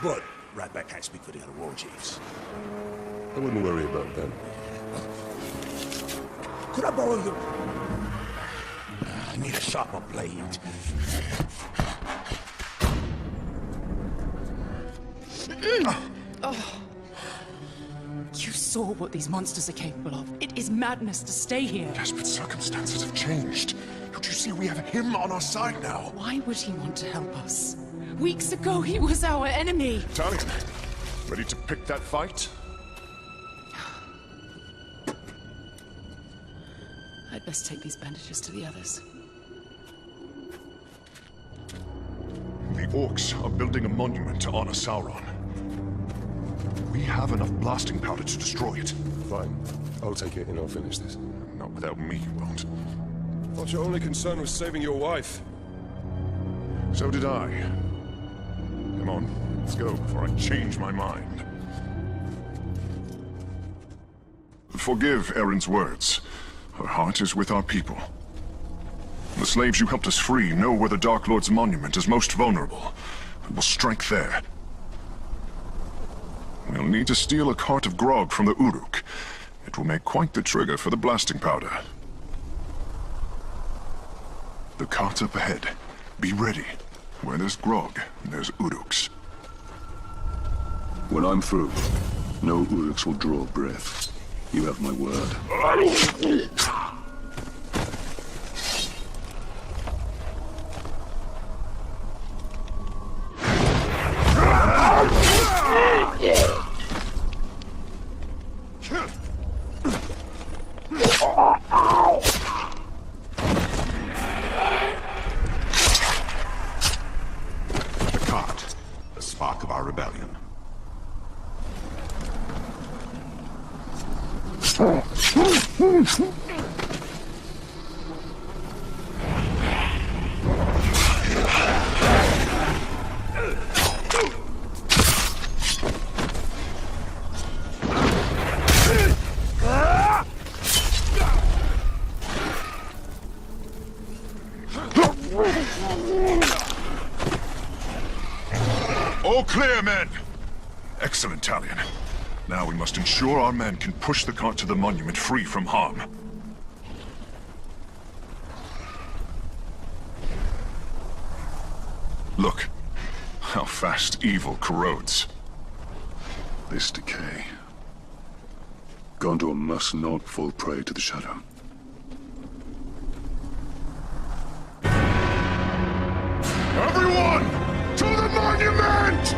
But Ratbag can't speak for the other war chiefs. I wouldn't worry about them. Could I borrow your... I need a sharper blade. Oh. You saw what these monsters are capable of. It is madness to stay here. Yes, but circumstances have changed. Don't you see we have him on our side now? Why would he want to help us? Weeks ago, he was our enemy. Talion, ready to pick that fight? I'd best take these bandages to the others. The orcs are building a monument to honor Sauron. We have enough blasting powder to destroy it. Fine. I'll take it and I'll finish this. Not without me, you won't. Thought your only concern was saving your wife. So did I. Come on, let's go before I change my mind. Forgive Erin's words. Her heart is with our people. The slaves you helped us free know where the Dark Lord's monument is most vulnerable, and will strike there. We'll need to steal a cart of grog from the Uruk. It will make quite the trigger for the blasting powder. The cart's up ahead. Be ready. Where there's grog, there's Uruks. When I'm through, no Uruks will draw breath. You have my word. The cart, the spark of our rebellion. All clear, men! Excellent, Talion. Now we must ensure our men can push the cart to the monument free from harm. Look, how fast evil corrodes. This decay. Gondor must not fall prey to the shadow. Everyone! To the monument!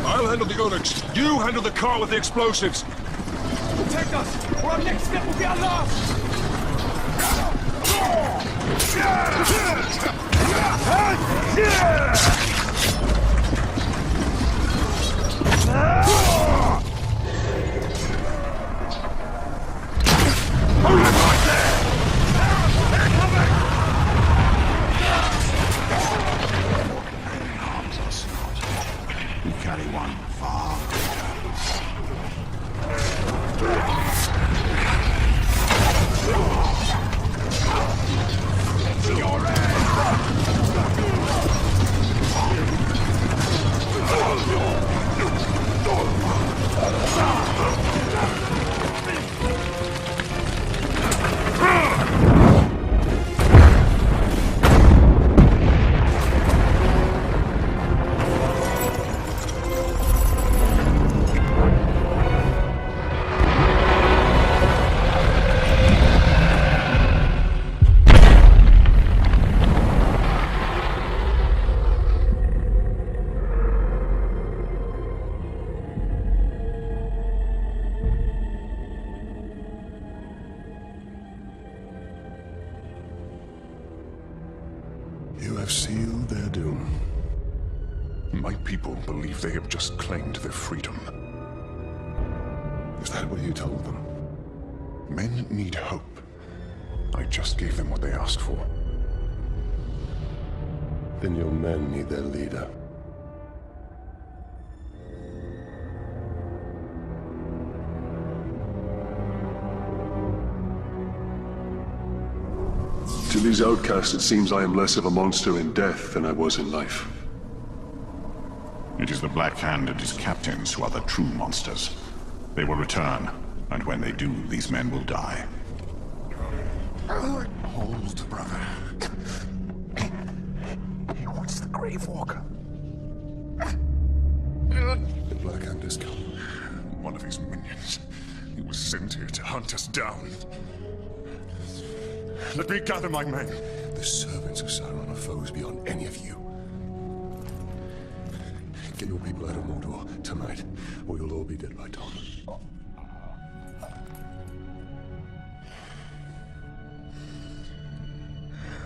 I'll handle the Uruks. You handle the car with the explosives. Protect us, or our next step will be our last! We carry one far You have sealed their doom. My people believe they have just claimed their freedom. Is that what you told them? Men need hope. I just gave them what they asked for. Then your men need their leader. To these outcasts, it seems I am less of a monster in death than I was in life. It is the Black Hand and his captains who are the true monsters. They will return, and when they do, these men will die. Hold, brother. He wants the Grave Walker. The Black Hand has come. One of his minions. He was sent here to hunt us down. Let me gather my men. The servants of Sauron are foes beyond any of you. Get your people out of Mordor tonight, or you'll all be dead by dawn.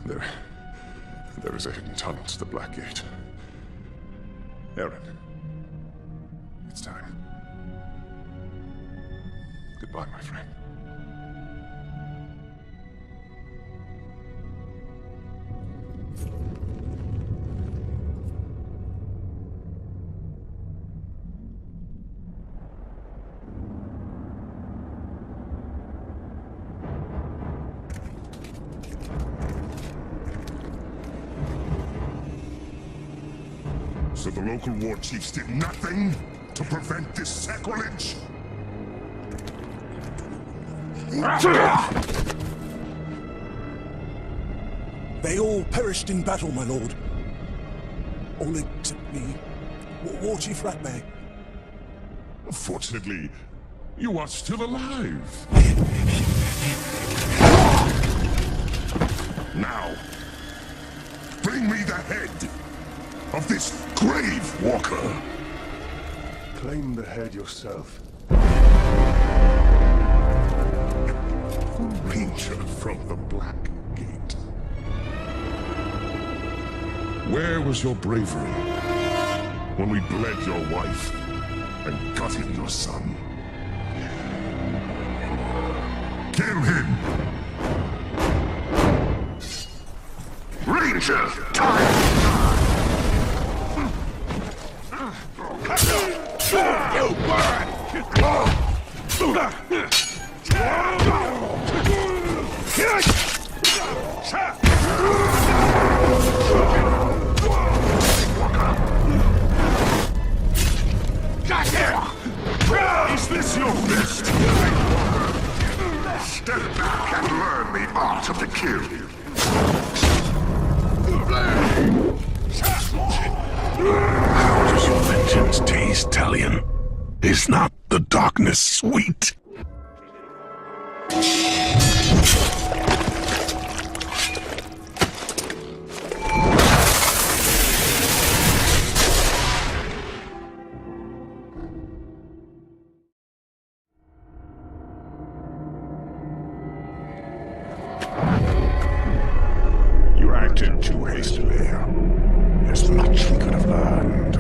There is a hidden tunnel to the Black Gate. Aaron, it's time. Goodbye, my friend. So the local war chiefs did nothing to prevent this sacrilege? They all perished in battle, my lord. All except me, War Chief Ratbag. Fortunately, you are still alive. Now, bring me the head of this Grave Walker. Claim the head yourself. Ranger from the Black Gate. Where was your bravery when we bled your wife and gutted your son? Kill him! Ranger, time! You burn! Is this your best? Step back and learn the art of the kill. How does your vengeance taste, Talion? Is not the darkness sweet? You acted too hastily. There's much we could have learned.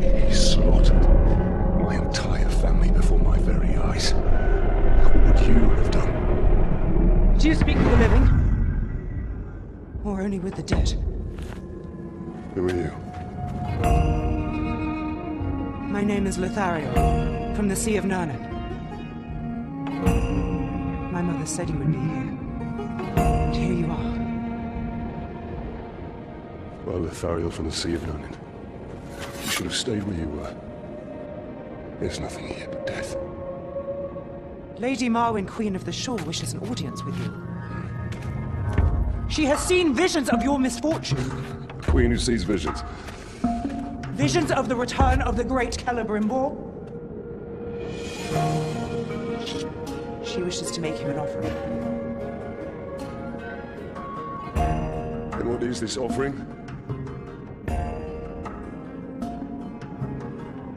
He slaughtered my entire family before my very eyes. What would you have done? Do you speak with the living? Or only with the dead? Who are you? My name is Lothariel, from the Sea of Nurnen. My mother said you would be here. And here you are. Well, Lothariel from the Sea of Nurnen. You should have stayed where you were. There's nothing here but death. Lady Marwyn, Queen of the Shore, wishes an audience with you. She has seen visions of your misfortune. Queen who sees visions. Visions of the return of the great Celebrimbor. She wishes to make him an offering. And what is this offering?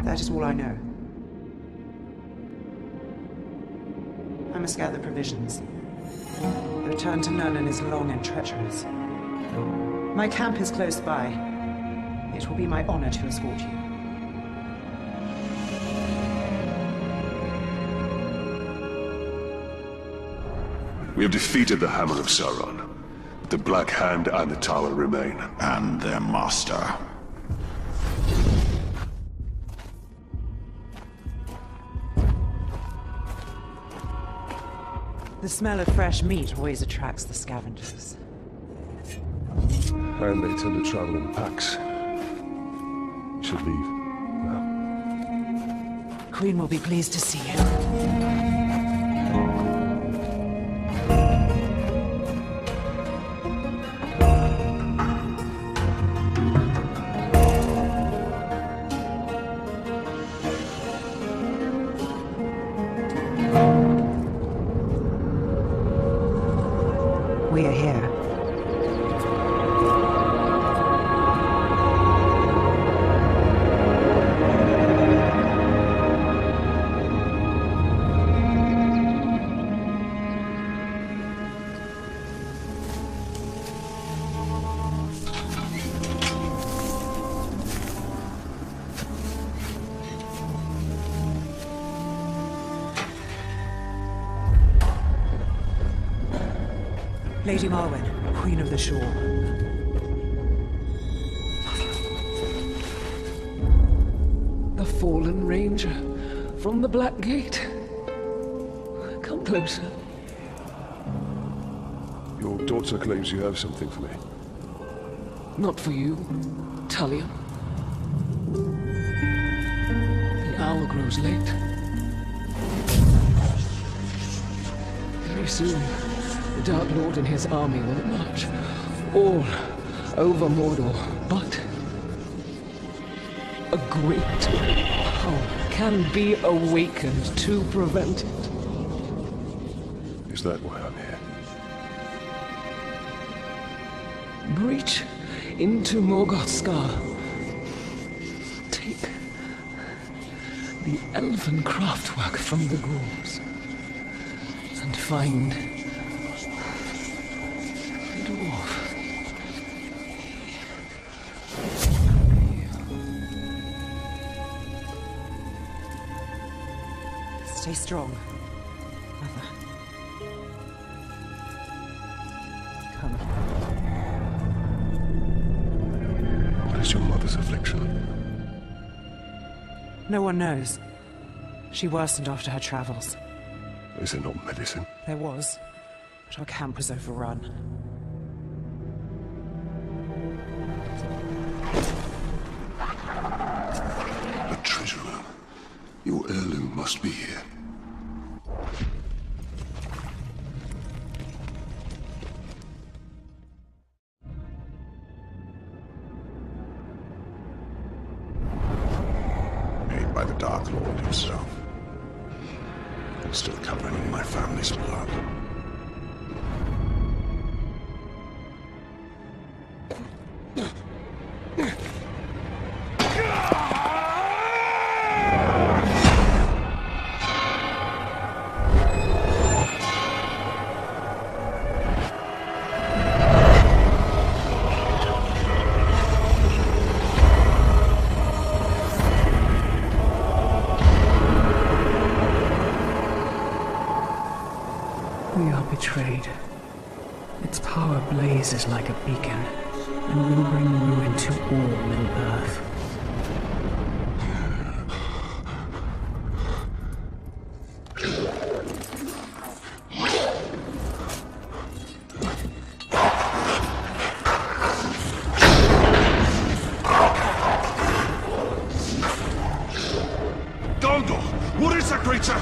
That is all I know. I must gather provisions. The return to Nurnen is long and treacherous. My camp is close by. It will be my honor to escort you. We have defeated the Hammer of Sauron. The Black Hand and the Tower remain. And their master. The smell of fresh meat always attracts the scavengers. And they tend to travel in packs. You should leave now. Queen will be pleased to see you. We are here. Lady Marwen, Queen of the Shore. The fallen ranger from the Black Gate. Come closer. Your daughter claims you have something for me. Not for you, Talion. The hour grows late. Very soon, the Dark Lord and his army will march all over Mordor, but a great power can be awakened to prevent it. Is that why I'm here? Breach into Morgoth's scar. Take the elven craftwork from the ghouls and find the dwarf. Stay strong, Mother. Come. What is your mother's affliction? No one knows. She worsened after her travels. Is there not medicine? There was, but our camp was overrun. The treasure room. Your heirloom must be here. Made by the Dark Lord himself. I'm still covered in my family's blood. We are betrayed. Its power blazes like a beacon, and will bring ruin to all Middle-earth. Gondor! What is that creature?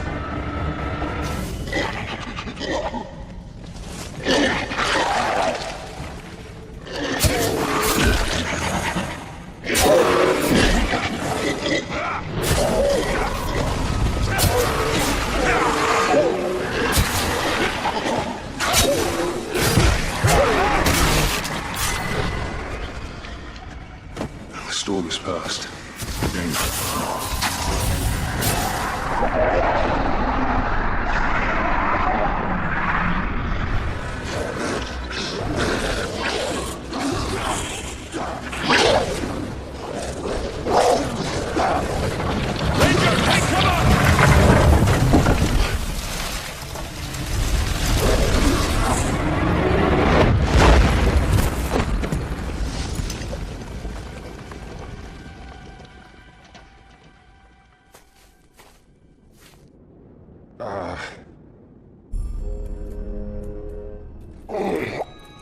The storm is past.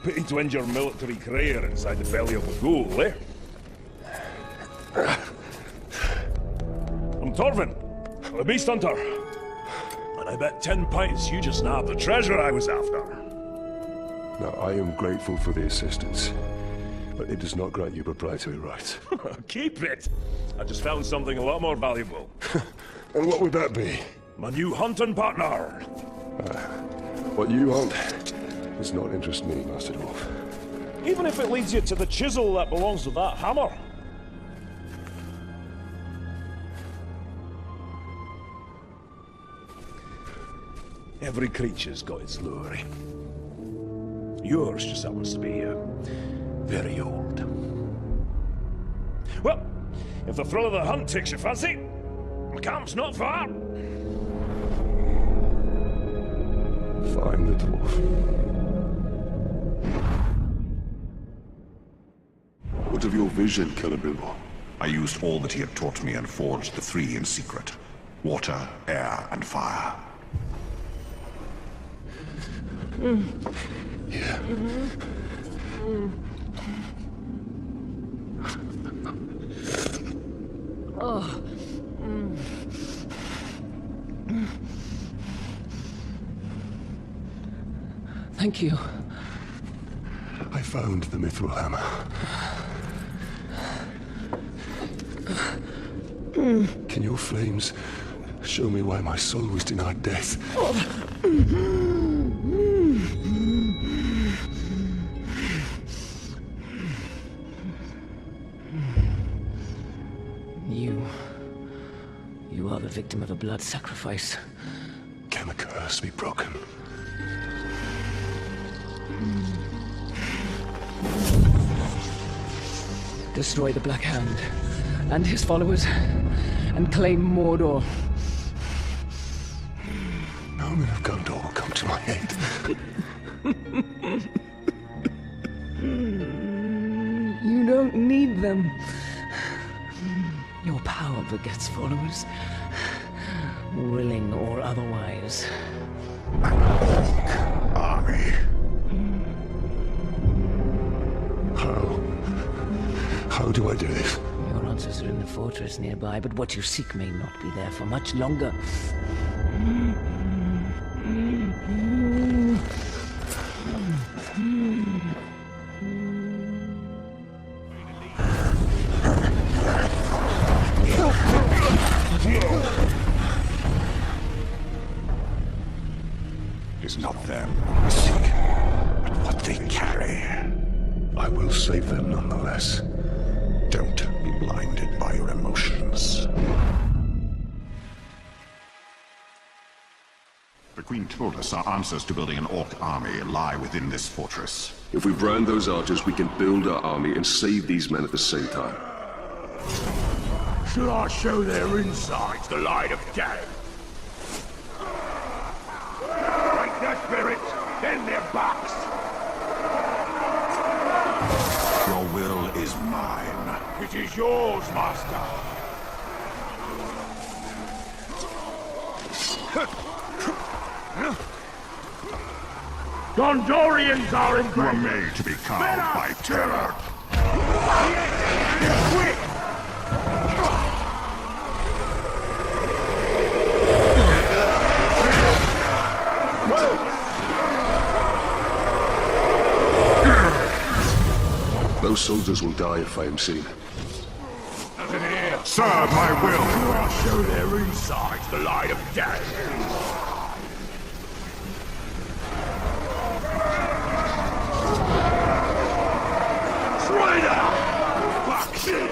Pity to end your military career inside the belly of a ghoul, eh? I'm Torvin, the Beast Hunter. And I bet 10 pints you just nabbed the treasure I was after. Now, I am grateful for the assistance, but it does not grant you proprietary rights. Keep it! I just found something a lot more valuable. And what would that be? My new hunting partner! What you hunt does not interest me, Master Dwarf. Even if it leads you to the chisel that belongs to that hammer. Every creature's got its lure. Yours just happens to be, very old. Well, if the thrill of the hunt takes your fancy, the camp's not far. Find the dwarf. What of your vision, Celebrimbor? I used all that he had taught me and forged the three in secret. Water, air, and fire. Yeah. Oh. Thank you. I found the mithril hammer. Can your flames show me why my soul was denied death? You are the victim of a blood sacrifice. Can the curse be broken? Destroy the Black Hand and his followers, and claim Mordor. No men of Gondor will come to my aid. You don't need them. Your power begets followers, willing or otherwise. Army. How do I do this? Your answers are in the fortress nearby, but what you seek may not be there for much longer. It's not them I seek, but what they carry. I will save them nonetheless. Don't be blinded by your emotions. The Queen told us our answers to building an orc army lie within this fortress. If we brand those archers, we can build our army and save these men at the same time. Shall I show their insides the light of day? Break their spirits, then their backs. Your will is mine. It is yours, master. Gondorians are in You are made to be cowed by terror. Quick! Those soldiers will die if I am seen. Serve my will. I'll show their insides the light of day. Traitor! Fuck shit!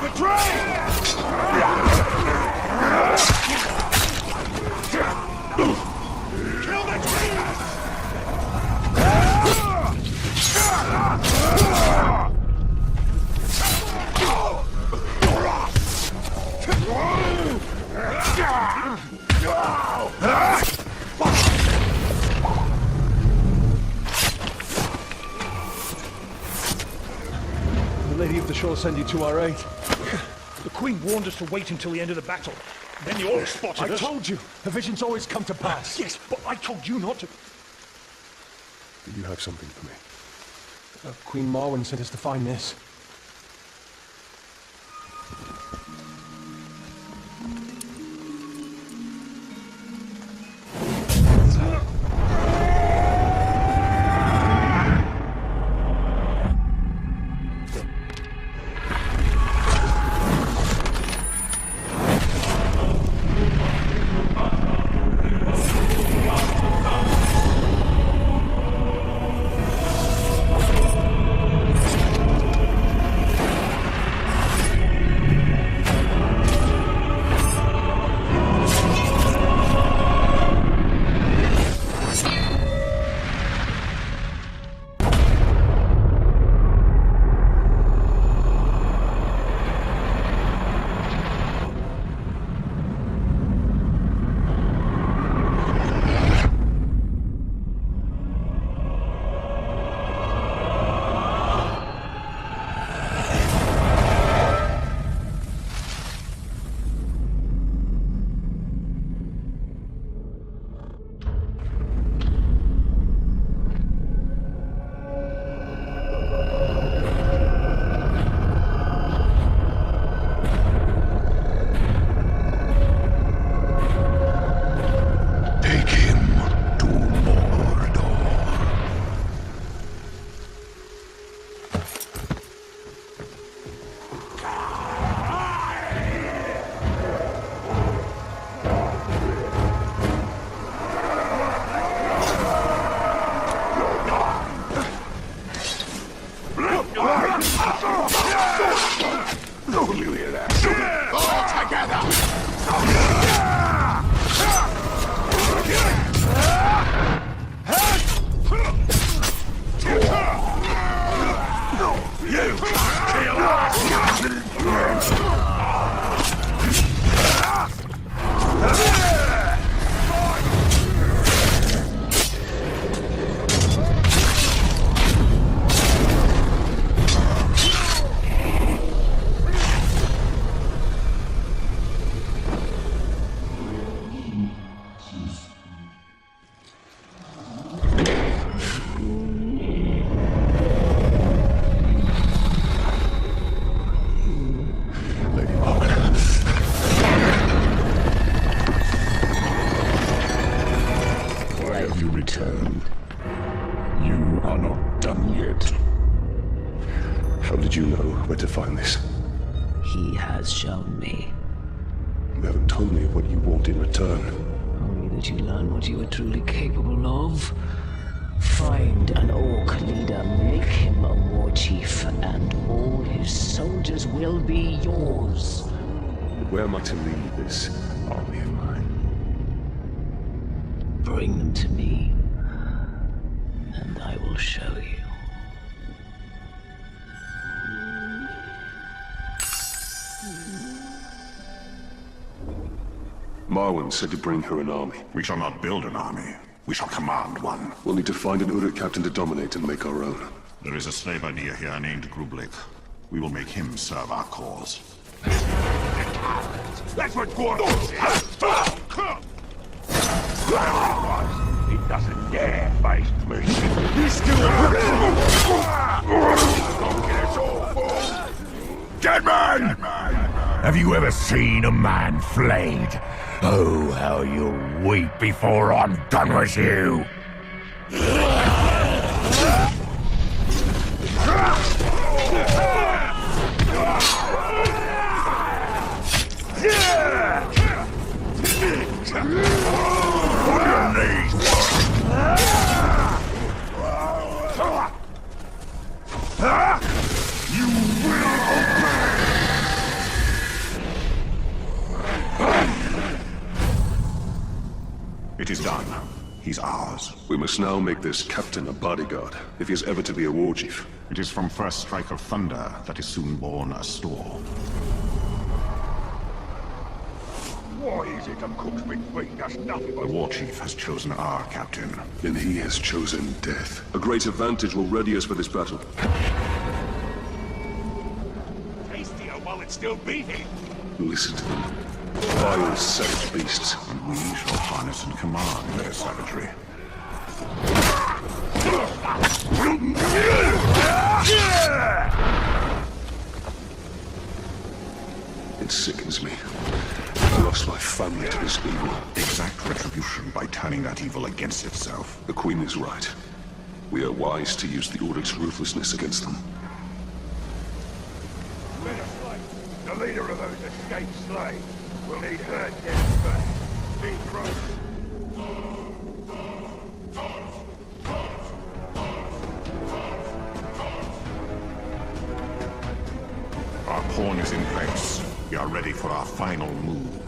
Betray! Kill the traitors! The Lady of the Shore send you to our aid. The Queen warned us to wait until the end of the battle. Then you all spotted us. I told you, the visions always come to pass. Yes, but I told you not to. Do you have something for me? Queen Marwen sent us to find this. where to find this. He has shown me. You haven't told me what you want in return. Only that you learn what you are truly capable of. Find an orc leader, make him a war chief, and all his soldiers will be yours. Where am I to lead this army of mine? Bring them to me, and I will show you. Marwen said to bring her an army. We shall not build an army. We shall command one. We'll need to find an Uruk captain to dominate and make our own. There is a slave idea here named Grublik. We will make him serve our cause. That's what Gordon He doesn't dare face me. He's still Dead man! Have you ever seen a man flayed? Oh, how you'll weep before I'm done with you! On your knees! You will obey! It is done. He's ours. We must now make this captain a bodyguard, if he is ever to be a war chief. It is from first strike of thunder that is soon born a storm. Why is it a cook's big feet does nothing but... The war chief has chosen our captain. Then he has chosen death. A great advantage will ready us for this battle. Tastier while it's still beating. Listen to them. Vile savage beasts. And we shall harness and command their savagery. It sickens me. I lost my family to this evil. Exact retribution by turning that evil against itself. The Queen is right. We are wise to use the Order's ruthlessness against them. The leader of those escaped slaves will need her dead first. Be crossed. Our pawn is in place. We are ready for our final move.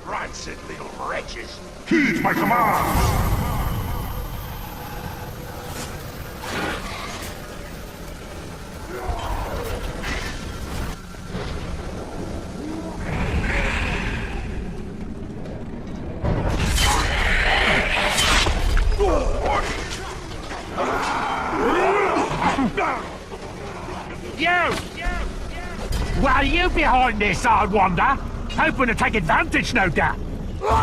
Rancid little wretches! Heed my command! What are you behind this, I wonder? Hoping to take advantage, no doubt. Not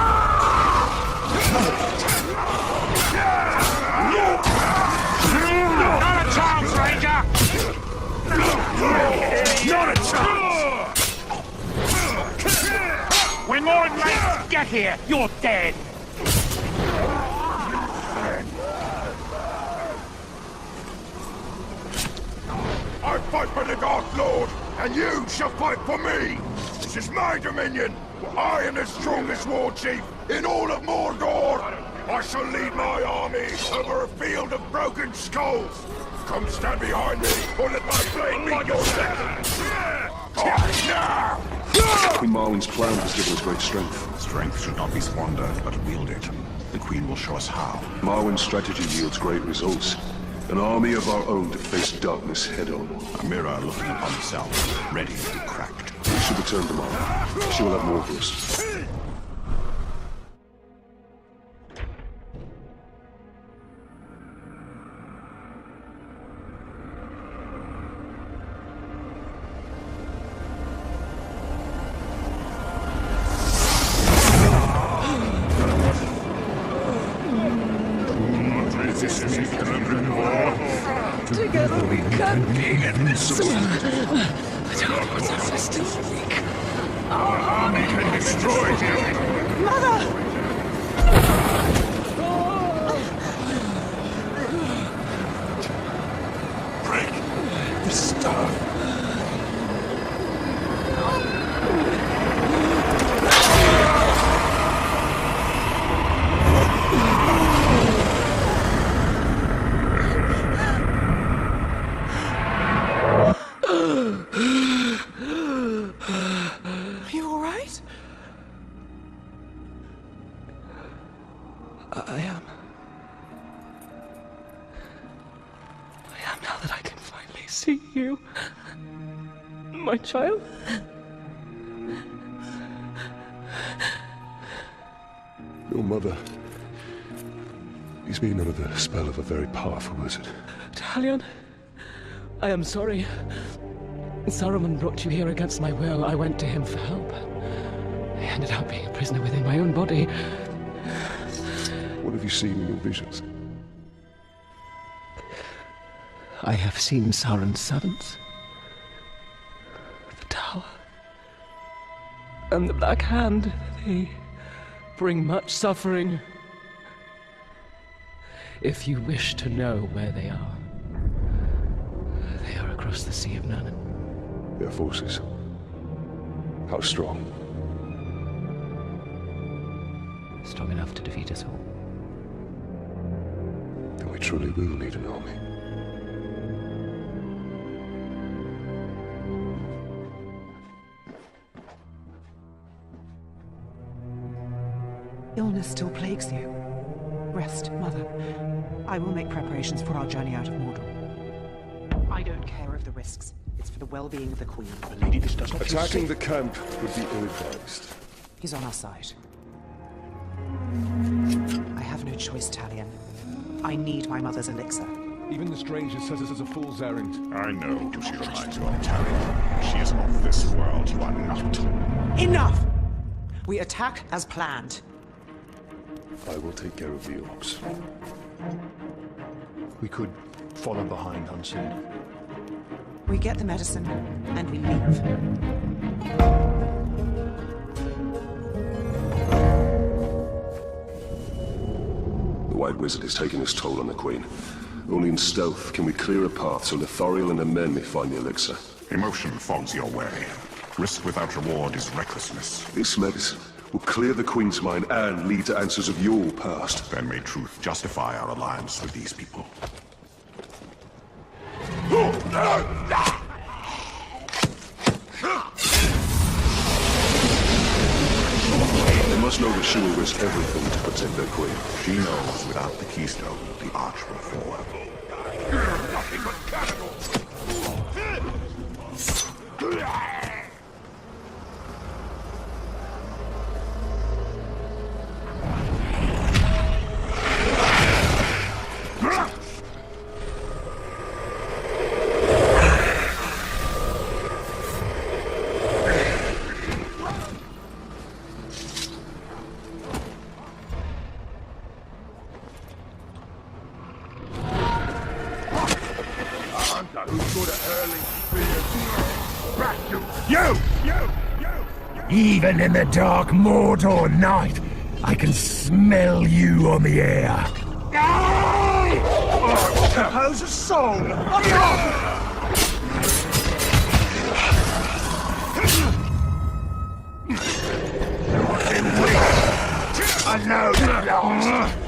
a chance, Ranger! Not a chance! When more mates get here, you're dead! I fight for the Dark Lord, and you shall fight for me! This is my dominion! I am the strongest war chief in all of Mordor! I shall lead my army over a field of broken skulls! Come stand behind me, or let my blade meet your death! Now! Queen Marwen's plan has given us great strength. Strength should not be squandered, but wielded. The Queen will show us how. Marwen's strategy yields great results. An army of our own to face darkness head-on. A mirror looking upon itself, ready to be cracked. We should return to Marwen. She will have more for us. Together we can be invincible. But our brothers are still weak. Our army can destroy you! Mother! Break the staff. Are you all right? I am. I am now that I can finally see you. My child. Your mother. He's been under the spell of a very powerful wizard. Talion, I am sorry. Saruman brought you here against my will. I went to him for help. I ended up being a prisoner within my own body. What have you seen in your visions? I have seen Sauron's servants. The tower. And the Black Hand. They bring much suffering. If you wish to know where they are across the Sea of Nurnen. Their forces. How strong? Strong enough to defeat us all. Then we truly will need an army. Illness still plagues you. Rest, Mother. I will make preparations for our journey out of Mordor. I don't care of the risks. It's for the well-being of the Queen. Lady, this does not feel Attacking safe. the camp would be ill-advised. He's on our side. I have no choice, Talion. I need my mother's elixir. Even the stranger says this is a fool's errand. I know who she reminds you of, Talion. She is of this world. You are not. Enough! We attack as planned. I will take care of the orcs. We could follow behind unseen. We get the medicine, and we leave. The White Wizard is taking his toll on the Queen. Only in stealth can we clear a path so Lithariel and her men may find the elixir. Emotion fogs your way. Risk without reward is recklessness. This medicine will clear the Queen's mind and lead to answers of your past. Then may truth justify our alliance with these people. They must know that she will risk everything to protect their Queen. She knows without the keystone, the arch will fall. Nothing but cannibals! Even in the dark Mordor night, I can smell you on the air. Compose a song! I know the last.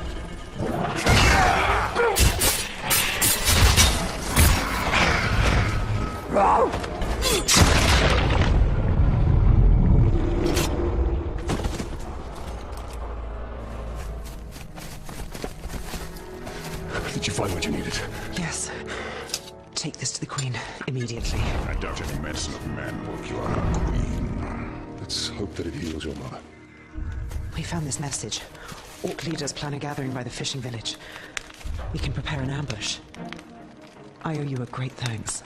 Did you find what you needed? Yes. Take this to the Queen immediately. I doubt any medicine of men will cure our queen. Let's hope that it heals your mother. We found this message. Orc leaders plan a gathering by the fishing village. We can prepare an ambush. I owe you a great thanks.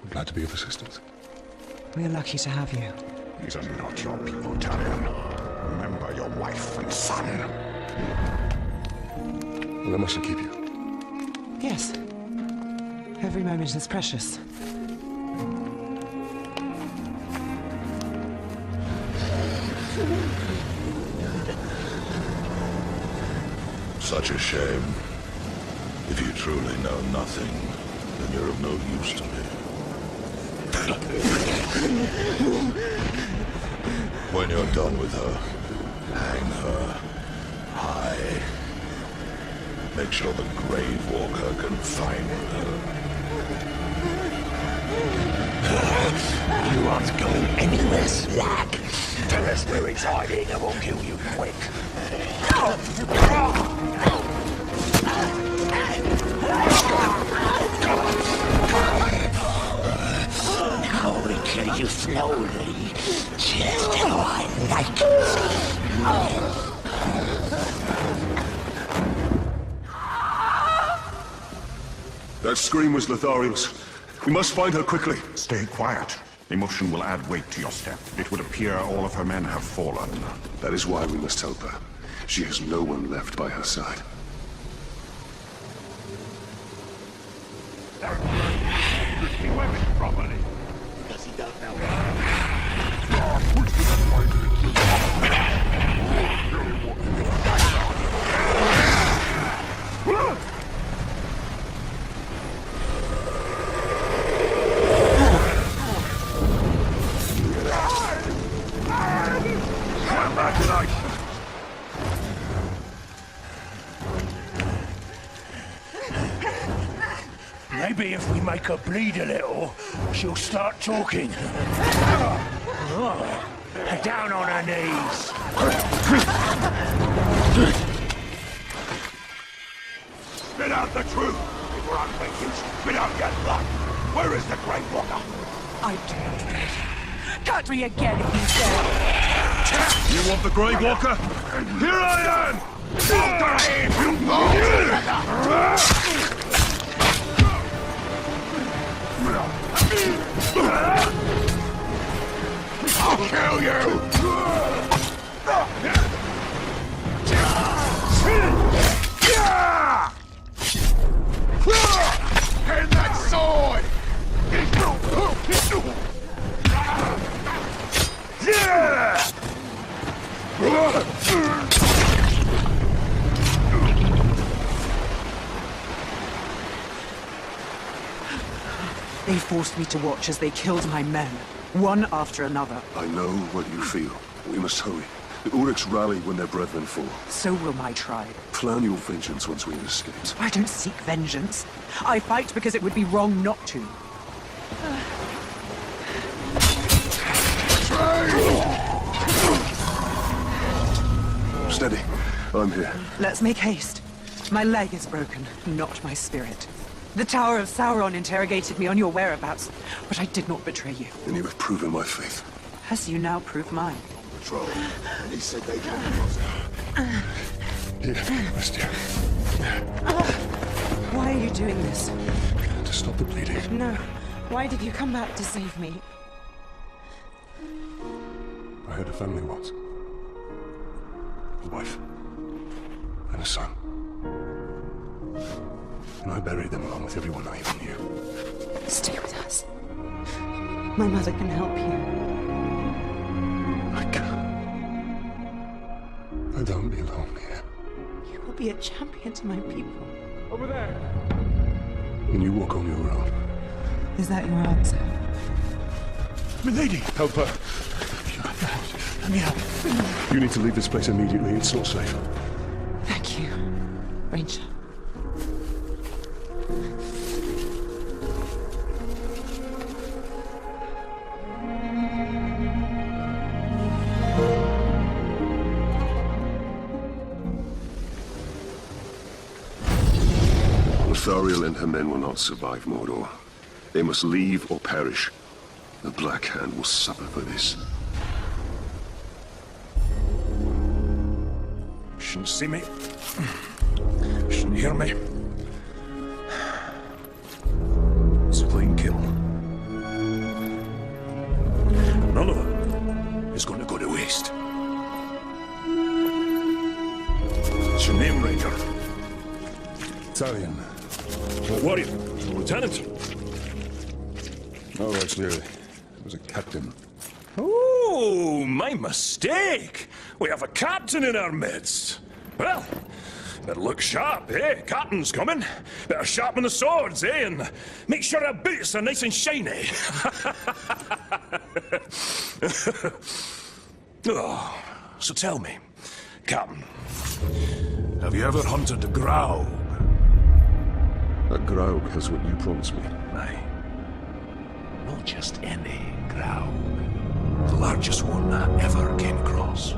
I'm glad to be of assistance. We are lucky to have you. These are not your people, Talion. Remember your wife and son. Well, I mustn't keep you. Yes. Every moment is precious. Such a shame. If you truly know nothing, then you're of no use to me. When you're done with her, hang her high. Make sure the Grave Walker can find her. You aren't going anywhere, Slack. Tell us where he's hiding and we'll kill you quick. Now we kill you slowly, just how I like it. That scream was Lithariel's. We must find her quickly. Stay quiet. Emotion will add weight to your step. It would appear all of her men have fallen. That is why we must help her. She has no one left by her side. Properly. Because he don't know. Maybe if we make her bleed a little, she'll start talking. Down on her knees. Spit out the truth before I make you spit out your blood. Where is the Grave Walker? I don't know. Cut me again if you say. You want the Grave Walker? Here I am! I'll kill you! They forced me to watch as they killed my men, one after another. I know what you feel. We must hurry. The Uruks rally when their brethren fall. So will my tribe. Plan your vengeance once we have escaped. I don't seek vengeance. I fight because it would be wrong not to. Steady. I'm here. Let's make haste. My leg is broken, not my spirit. The Tower of Sauron interrogated me on your whereabouts, but I did not betray you. And you have proven my faith. As you now prove mine. Patrol. And he said they can. Here, rest here. Why are you doing this? To stop the bleeding. No. Why did you come back to save me? I had a family once. A wife. And a son. And I buried them along with everyone I even knew. Stay with us. My mother can help you. I can't. I don't belong here. You will be a champion to my people. Over there. And you walk on your own. Is that your answer? Milady! Help her. Let me help. You need to leave this place immediately. It's not safe. Thank you, Ranger. Thariel and her men will not survive Mordor. They must leave or perish. The Black Hand will suffer for this. Shouldn't see me. Shouldn't hear me. It's a clean kill. None of it is going to go to waste. What's your name, Ranger? Talion. What warrior? Lieutenant? Oh, actually, it was a captain. Oh, my mistake. We have a captain in our midst. Well, better look sharp, eh? Captain's coming. Better sharpen the swords, eh? And make sure our boots are nice and shiny. Oh, so tell me, Captain, have you ever hunted a Graug? That Graug has what you promised me. Aye. Not just any Graug. The largest one I ever came across.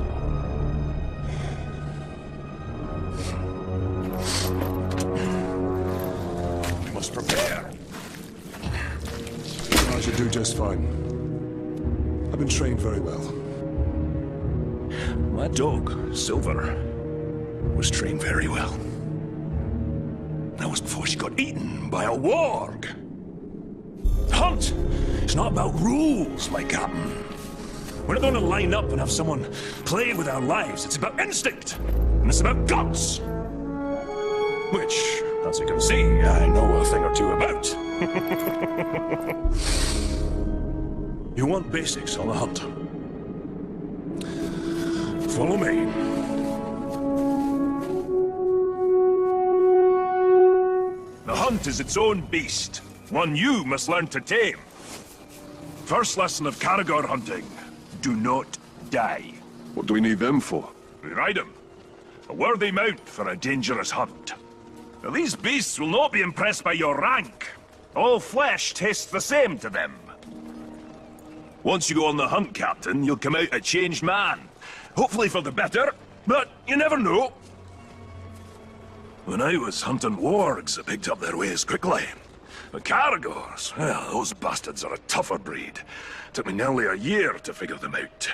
We must prepare. I should do just fine. I've been trained very well. My dog, Silver, was trained very well. That was before she got eaten by a warg. Hunt! It's not about rules, my captain. We're not going to line up and have someone play with our lives. It's about instinct. And it's about guts. Which, as you can see, I know a thing or two about. You want basics on the hunt? Follow me. The hunt is its own beast, one you must learn to tame. First lesson of Caragor hunting, do not die. What do we need them for? We ride them. A worthy mount for a dangerous hunt. Now, these beasts will not be impressed by your rank. All flesh tastes the same to them. Once you go on the hunt, Captain, you'll come out a changed man. Hopefully for the better, but you never know. When I was hunting wargs, I picked up their ways quickly. But Caragors, well, those bastards are a tougher breed. Took me nearly a year to figure them out.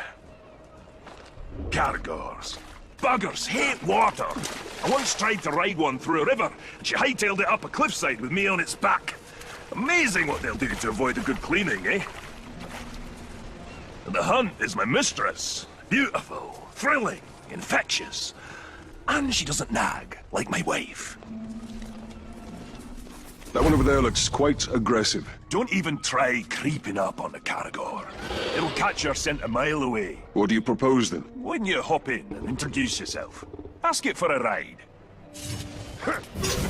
Caragors. Buggers hate water. I once tried to ride one through a river, and she hightailed it up a cliffside with me on its back. Amazing what they'll do to avoid a good cleaning, eh? And the hunt is my mistress. Beautiful, thrilling, infectious. And she doesn't nag, like my wife. That one over there looks quite aggressive. Don't even try creeping up on the Caragor. It'll catch your scent a mile away. What do you propose, then? Wouldn't you hop in and introduce yourself? Ask it for a ride.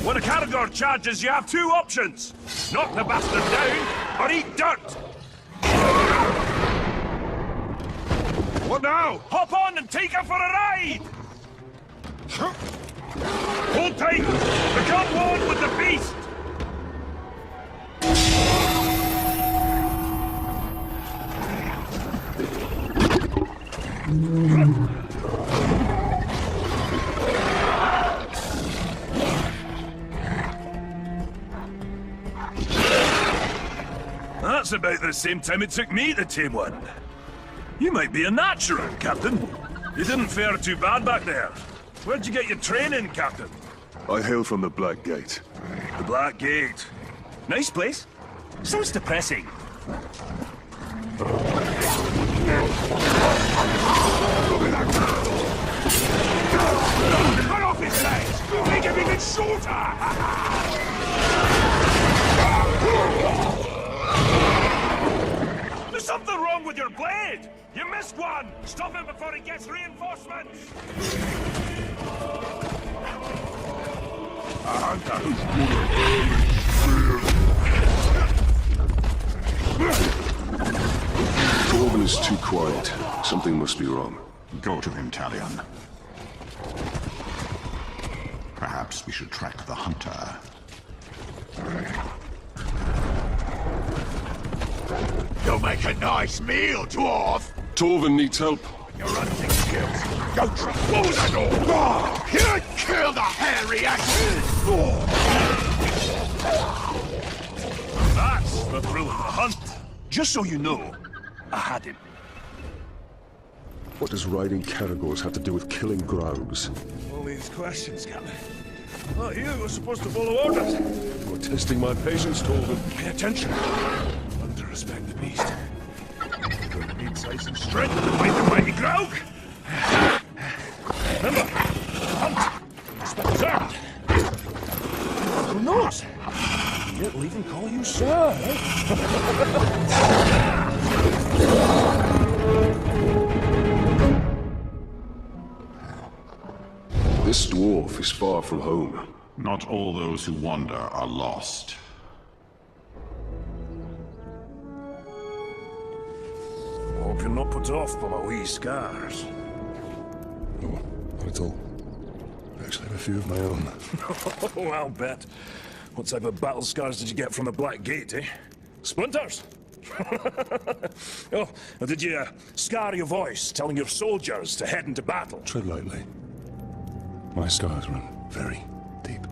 When a Caragor charges, you have two options. Knock the bastard down, or eat dirt. What now? Hop on and take her for a ride! Hold tight! Become one with the beast! That's about the same time it took me to tame one. You might be a natural, Captain. You didn't fare too bad back there. Where'd you get your training, Captain? I hail from the Black Gate. The Black Gate. Nice place. Sounds depressing. Cut off his legs! Make him even shorter! There's something wrong with your blade! You missed one! Stop him before he gets reinforcements! Dwarven is too quiet. Something must be wrong. Go to him, Talion. Perhaps we should track the hunter. You'll make a nice meal, dwarf! Torvin needs help. Your hunting skills. Go close the door! He'll kill the hairy ass! That's the thrill of the hunt. Just so you know, I had him. What does riding Caragors have to do with killing Graugs? All these questions, Captain. Not you were supposed to follow orders. You're testing my patience, Torvin. Pay attention. Learn to respect the beast. You're gonna need size and strength to fight the mighty Graug. Remember, hunt. Respect is earned. Who knows? It'll even call you sir, This dwarf is far from home. Not all those who wander are lost. Hope you're not put off by my wee scars. No, not at all. I actually have a few of my own. Oh, I'll bet. What type of battle scars did you get from the Black Gate, eh? Splinters? Oh, or did you scar your voice telling your soldiers to head into battle? Tread lightly. My scars run very deep.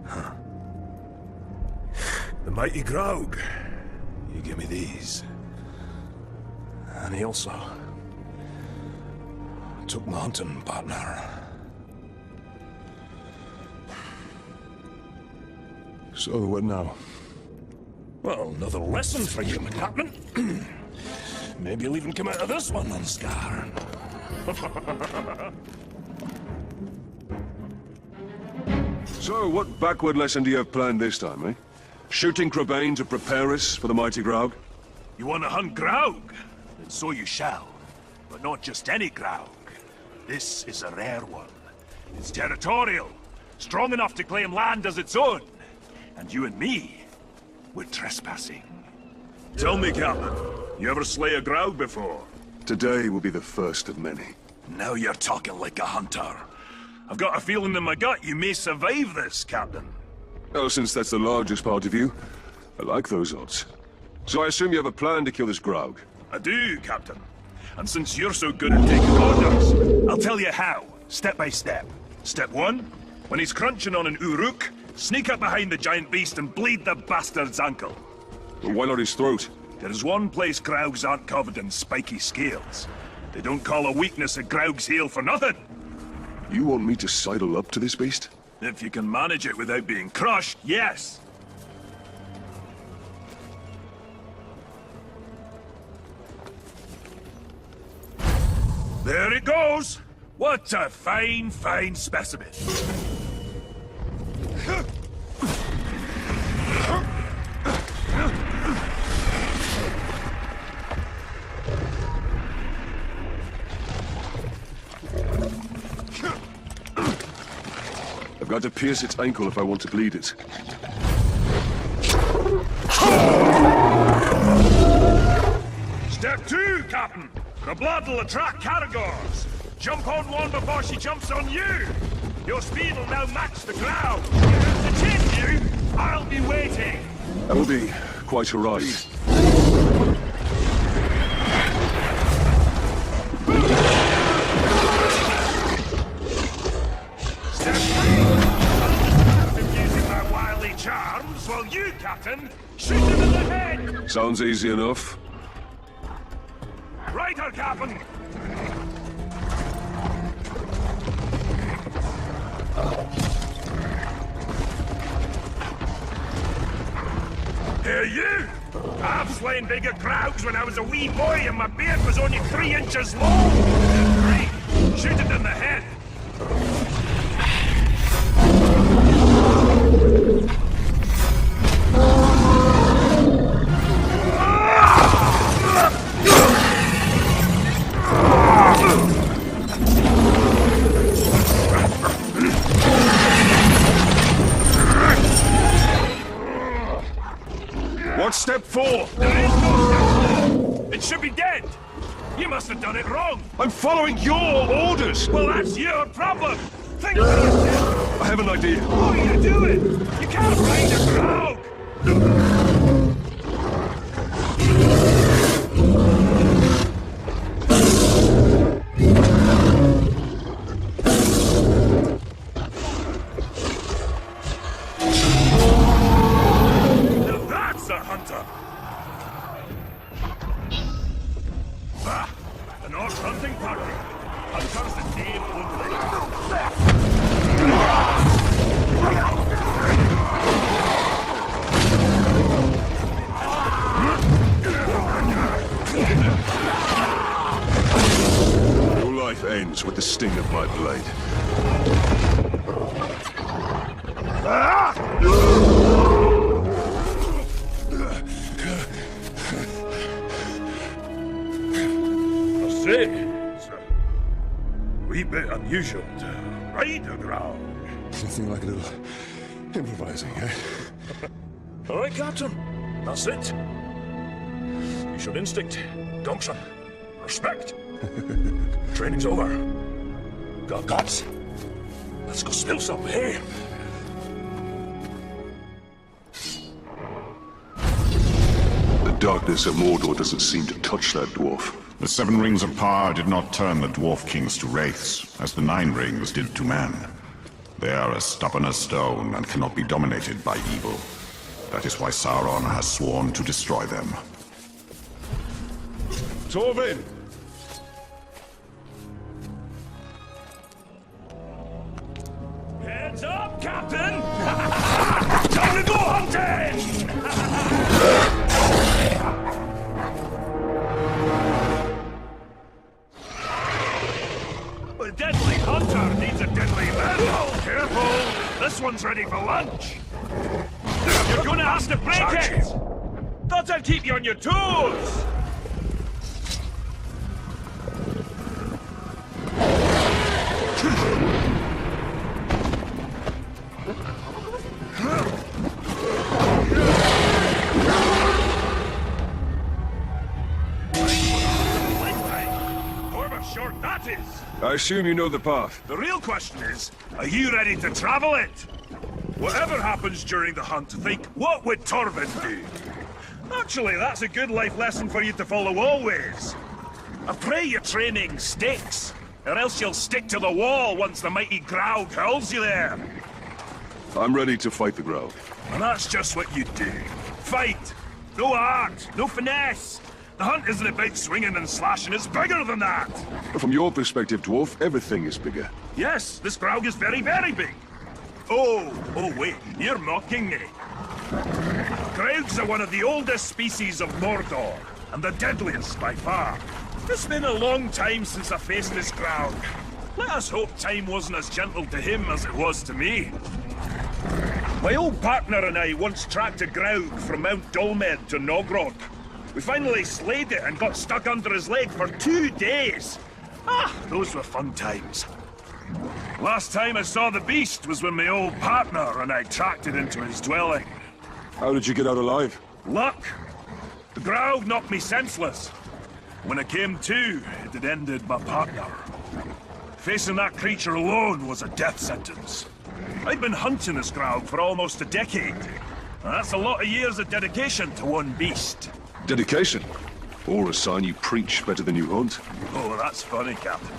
Huh. The mighty Graug. You give me these. And he also took my hunting partner. So, what now? Well, another lesson for you, Captain. Maybe you'll even come out of this one unscarred. So, what backward lesson do you have planned this time, eh? Shooting Crebain to prepare us for the mighty Graug? You want to hunt Graug? Then so you shall. But not just any Graug. This is a rare one. It's territorial. Strong enough to claim land as its own. And you and me, we're trespassing. Tell me, Captain, you ever slay a Graug before? Today will be the first of many. Now you're talking like a hunter. I've got a feeling in my gut you may survive this, Captain. Oh, since that's the largest part of you, I like those odds. So I assume you have a plan to kill this Graug? I do, Captain. And since you're so good at taking orders, I'll tell you how, step by step. Step 1, when he's crunching on an Uruk, sneak up behind the giant beast and bleed the bastard's ankle. Well, why not his throat? There's one place Graugs aren't covered in spiky scales. They don't call a weakness a Graug's heel for nothing. You want me to sidle up to this beast? If you can manage it without being crushed, yes. There it goes! What a fine, fine specimen. Got to pierce its ankle if I want to bleed it. Step 2, Captain. The blood will attract Caragors. Jump on one before she jumps on you. Your speed will now match the ground. To chase you, I'll be waiting. That will be quite a ride. Step 3. I've been using my wily charms while you, Captain, shoot him in the head. Sounds easy enough. Right, her Captain. Here you! I've slain bigger crowds when I was a wee boy and my beard was only 3 inches long. Great. Shoot it in the head. What's step 4? There is no step. It should be dead. You must have done it wrong. I'm following your orders. Well, that's your problem. Think for yourself. I have an idea. What are you doing? You can't find a crowd. Ends with the sting of my blade. I say, it's a wee bit unusual to ride a ground. Something like a little improvising, eh? All right, Captain. That's it. You showed instinct, gumption, respect. Training's over. Got guts? Let's go spill some, hey? The darkness of Mordor doesn't seem to touch that dwarf. The 7 rings of power did not turn the dwarf kings to wraiths, as the 9 rings did to man. They are as stubborn as stone and cannot be dominated by evil. That is why Sauron has sworn to destroy them. Torvin! Heads up, Captain! Time to go hunting! The deadly hunter needs a deadly man. Oh, careful! This one's ready for lunch. You're gonna have to break it! Thought I'd keep you on your toes! Short that is. I assume you know the path. The real question is, are you ready to travel it? Whatever happens during the hunt, think, what would Torvin do? Actually, that's a good life lesson for you to follow always. I pray your training sticks, or else you'll stick to the wall once the mighty Graug hurls you there. I'm ready to fight the Graug. And that's just what you do. Fight! No art, no finesse. The hunt isn't about swinging and slashing, it's bigger than that! From your perspective, dwarf, everything is bigger. Yes, this Graug is very, very big. Oh, wait, you're mocking me. Graugs are one of the oldest species of Mordor, and the deadliest by far. It's been a long time since I faced this Graug. Let us hope time wasn't as gentle to him as it was to me. My old partner and I once tracked a Graug from Mount Dolmed to Nogrod. We finally slayed it and got stuck under his leg for 2 days. Ah, those were fun times. Last time I saw the beast was with my old partner, and I tracked it into his dwelling. How did you get out alive? Luck. The Graug knocked me senseless. When I came to, it had ended my partner. Facing that creature alone was a death sentence. I'd been hunting this Graug for almost a decade. And that's a lot of years of dedication to one beast. Dedication? Or a sign you preach better than you hunt? Oh, that's funny, Captain.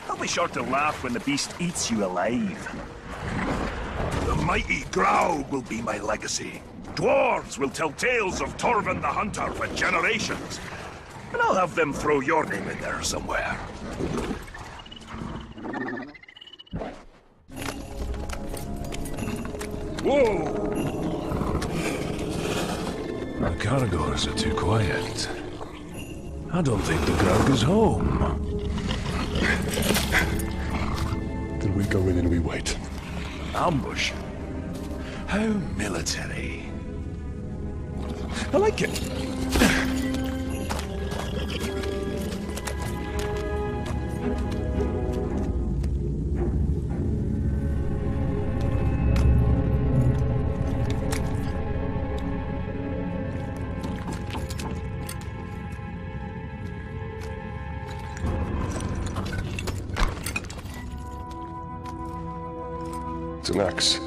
I'll be sure to laugh when the beast eats you alive. The mighty Graug will be my legacy. Dwarves will tell tales of Torvin the Hunter for generations. And I'll have them throw your name in there somewhere. Whoa! The Caragors are too quiet. I don't think the Graug is home. Then we go in and we wait. Ambush? How military. I like it. It's an axe.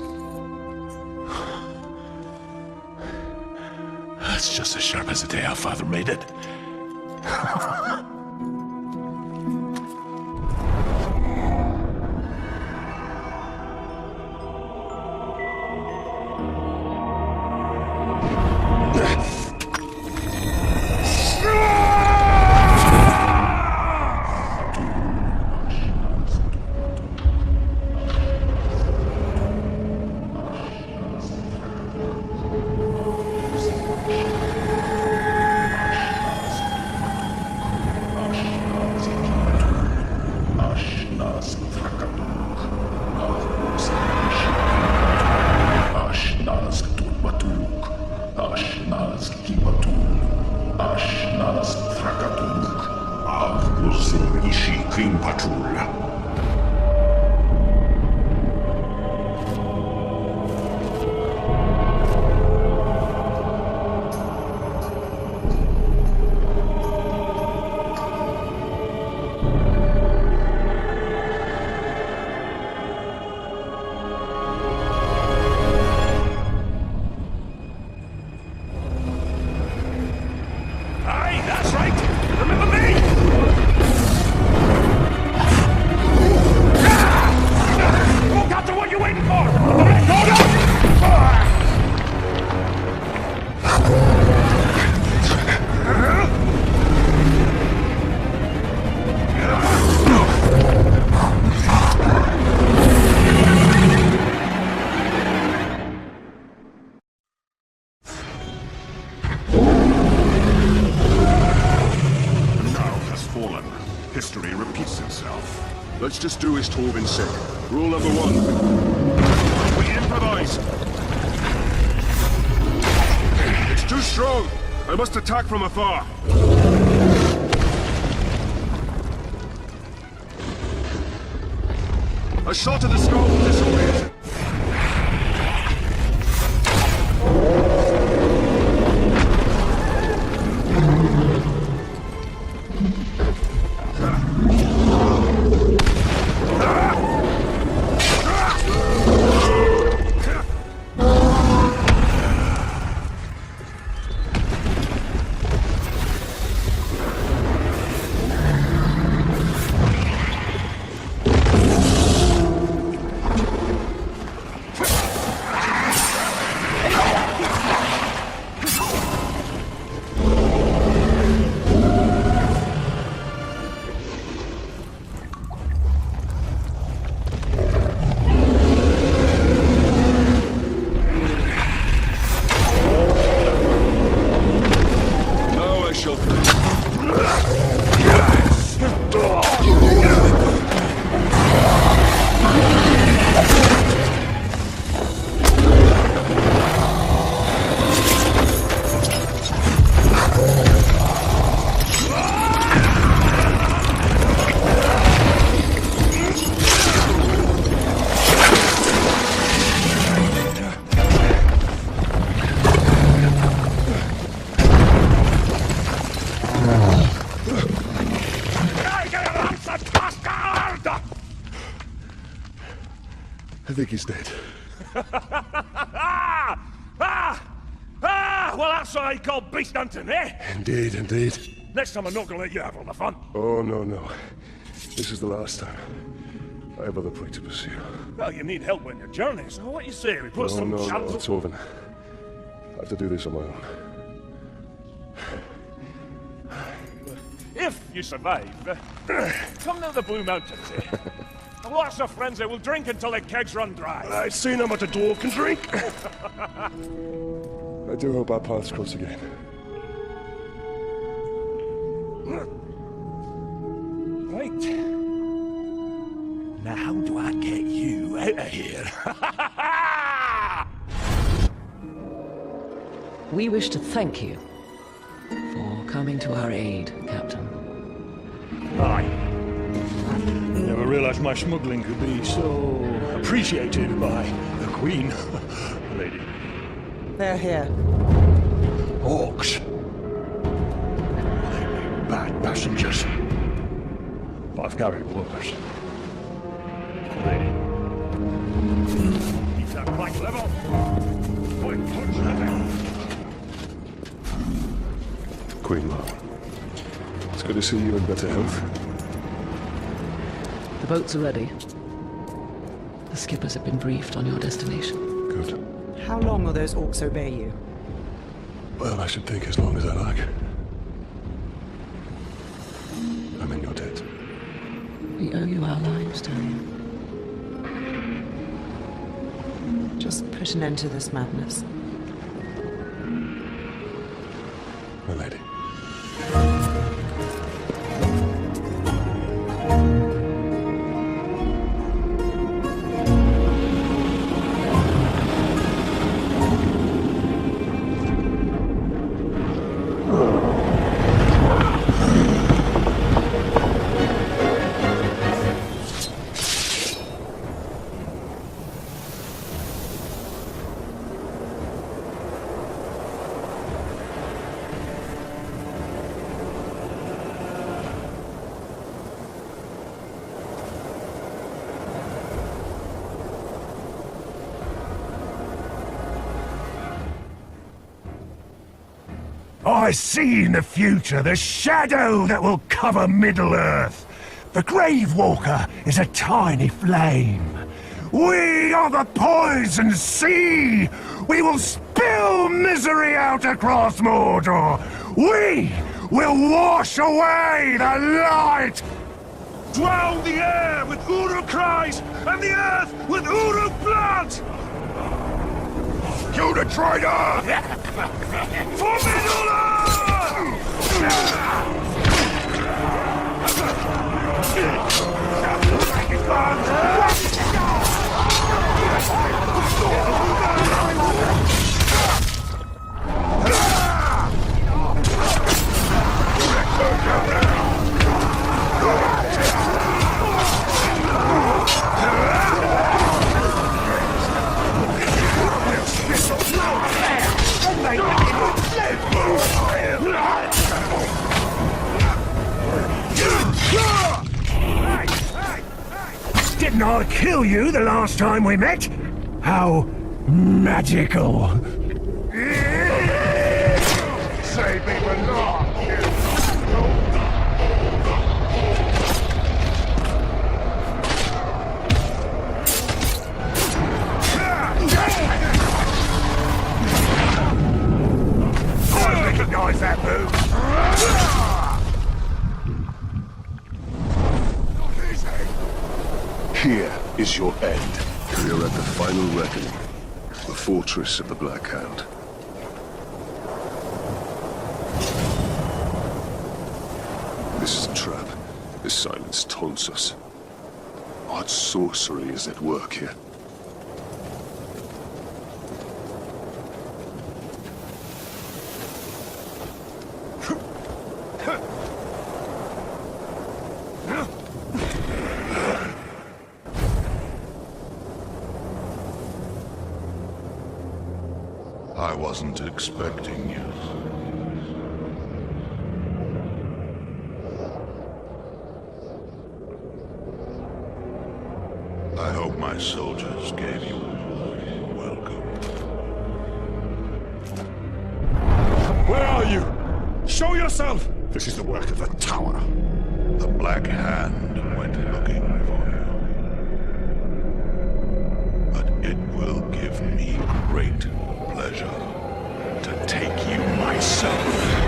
That's just as sharp as the day our father made it. History repeats itself. Let's just do as Torvin said. Rule number 1. We improvise. It's too strong. I must attack from afar. A shot to the skull will disorient it. I think he's dead. Well, that's what I call beast hunting, eh? Indeed, indeed. Next time I'm not gonna let you have all the fun. Oh, no, no. This is the last time. I have other prey to pursue. Well, you need help on your journey, so what you say? We put some No, chance... it's over. I have to do this on my own. If you survive, come to the Blue Mountains, eh? I've lots of friends that will drink until their kegs run dry. I've seen how much a dwarf can drink. I do hope our paths cross again. Right. Now how do I get you out of here? We wish to thank you for coming to our aid, Captain. Aye. Never realized my smuggling could be so appreciated by the Queen. Lady. They're here. Orcs. Bad passengers. I've carried worse. Lady. Keep that plank level. Quick, punch that out. Queen Law. It's good to see you in better health. The boats are ready. The skippers have been briefed on your destination. Good. How long will those orcs obey you? Well, I should think as long as I like. I'm in your debt. We owe you our lives, Talion. Just put an end to this madness. My lady. I see in the future the shadow that will cover Middle-earth. The Grave Walker is a tiny flame. We are the poison sea! We will spill misery out across Mordor! We will wash away the light! Drown the air with Uruk cries, and the earth with Uruk blood! Kill the traitor! For Middle-earth! Didn't I kill you the last time we met? How magical. Save me for long! I recognize that move. Here is your end. We are at the final reckoning. The fortress of the Black Hound. This is a trap. This silence taunts us. Odd sorcery is at work here. I wasn't expecting you. My soldiers gave you welcome. Where are you? Show yourself! This is the work of the Tower. The Black Hand went looking for you. But it will give me great pleasure to take you myself.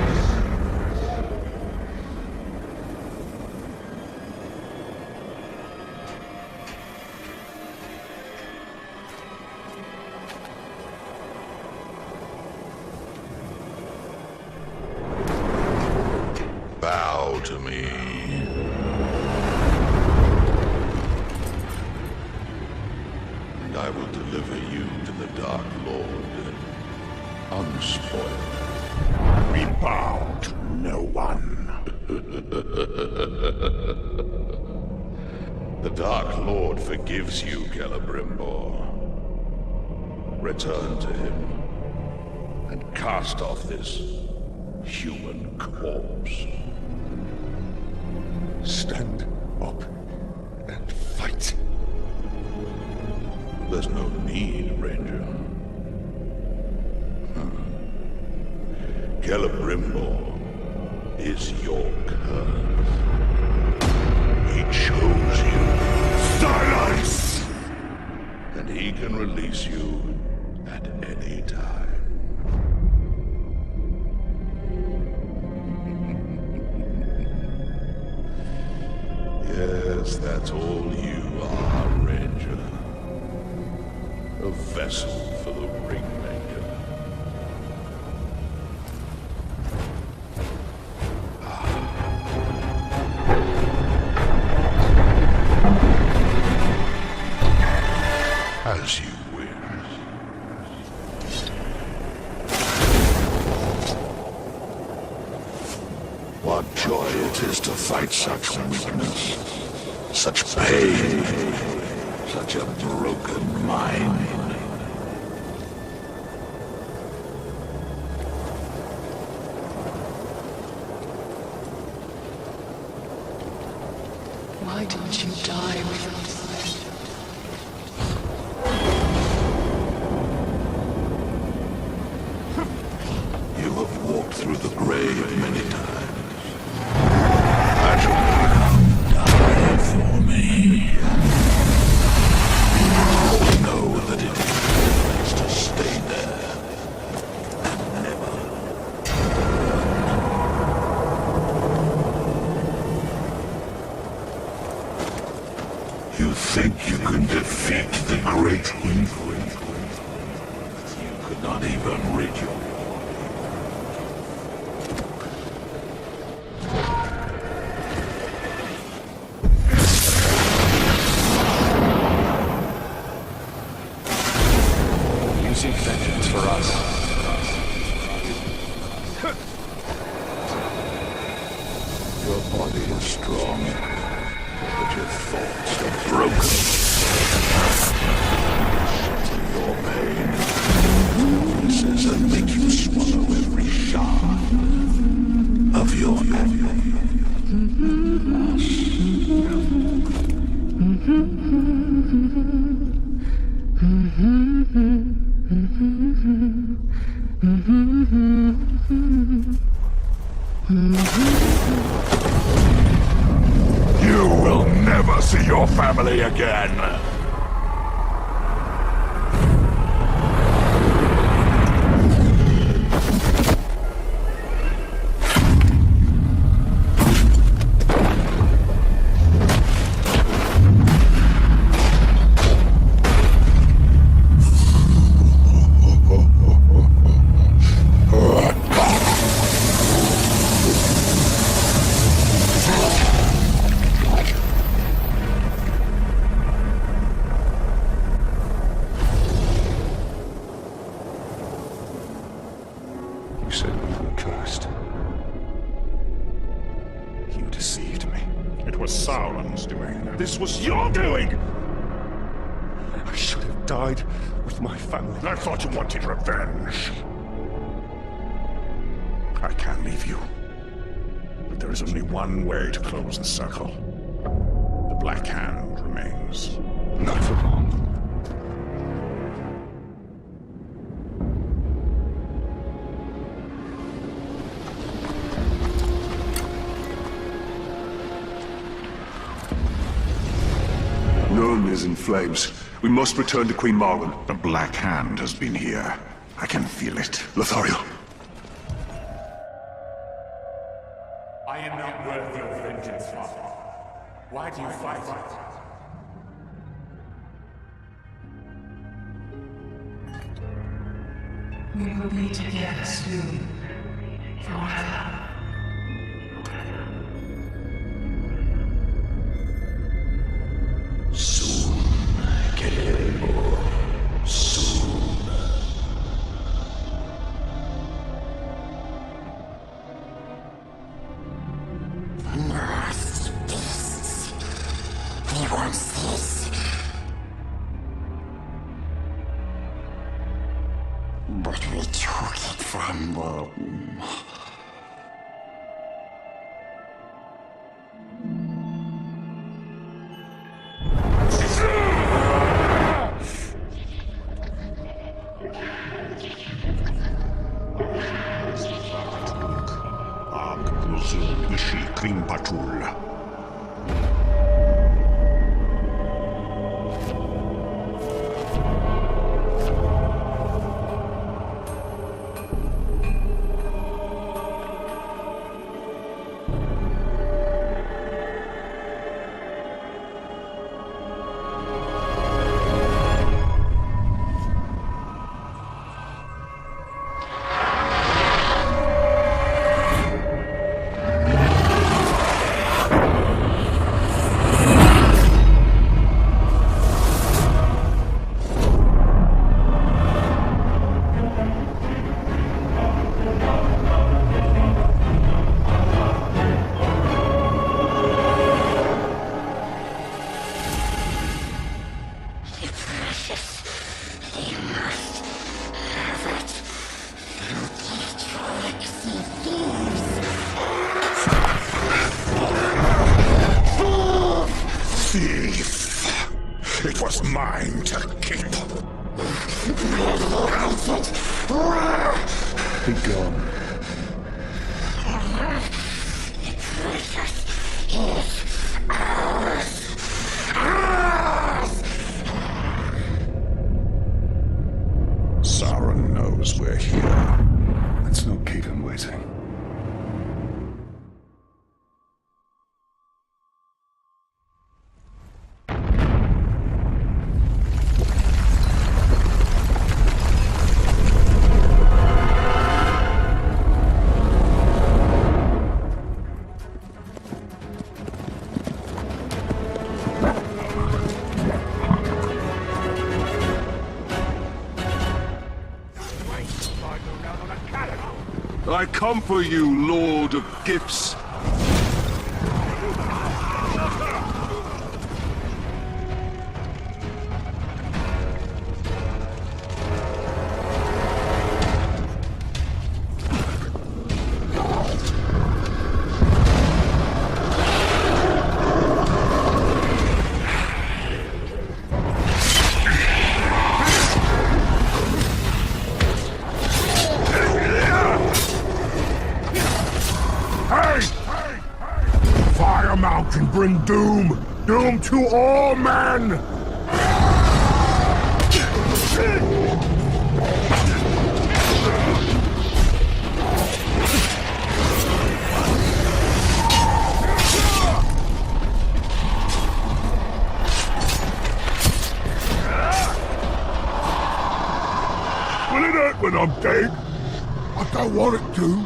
Bow to me. And I will deliver you to the Dark Lord, unspoiled. We bow to no one. The Dark Lord forgives you, Celebrimbor. Return to him and cast off this human corpse. Stand up and fight. There's no need, Ranger. Celebrimbor is your curse. He chose you. Silence! And he can release you at any time. Yes, that's all you are, Ranger. A vessel for the Ringmaker. As you wish. What joy it is to fight such weakness, such pain, such a broken mind. Why didn't you die with us? You have walked through the grave many times. Die for me. Know that it is best to stay there and never. You think you can defeat the great evil? You could not even rid your Using vengeance for us. Your body is strong, but your thoughts are broken. Your pain promises that make you swallow every shard of your agony. You will never see your family again. You said we were cursed. You deceived me. It was Sauron's doing. This was your doing! I should have died with my family. I thought you wanted revenge. I can't leave you. But there is only one way to close the circle. The Black Hand remains. Not for long. Nuln is in flames. We must return to Queen Marlin. The Black Hand has been here. I can feel it. Lothario. I am not worthy of vengeance, Father. Why do you fight it? We will be together soon. Forever. Soon, Guillermo. Soon. Lost beasts. He wants this. But we took it from them. It was mine to keep. Be gone. Sauron knows we're here. Let's not keep him waiting. I come for you, Lord of Gifts. Can bring doom! Doom to all men! Will it hurt when I'm dead? I don't want it to.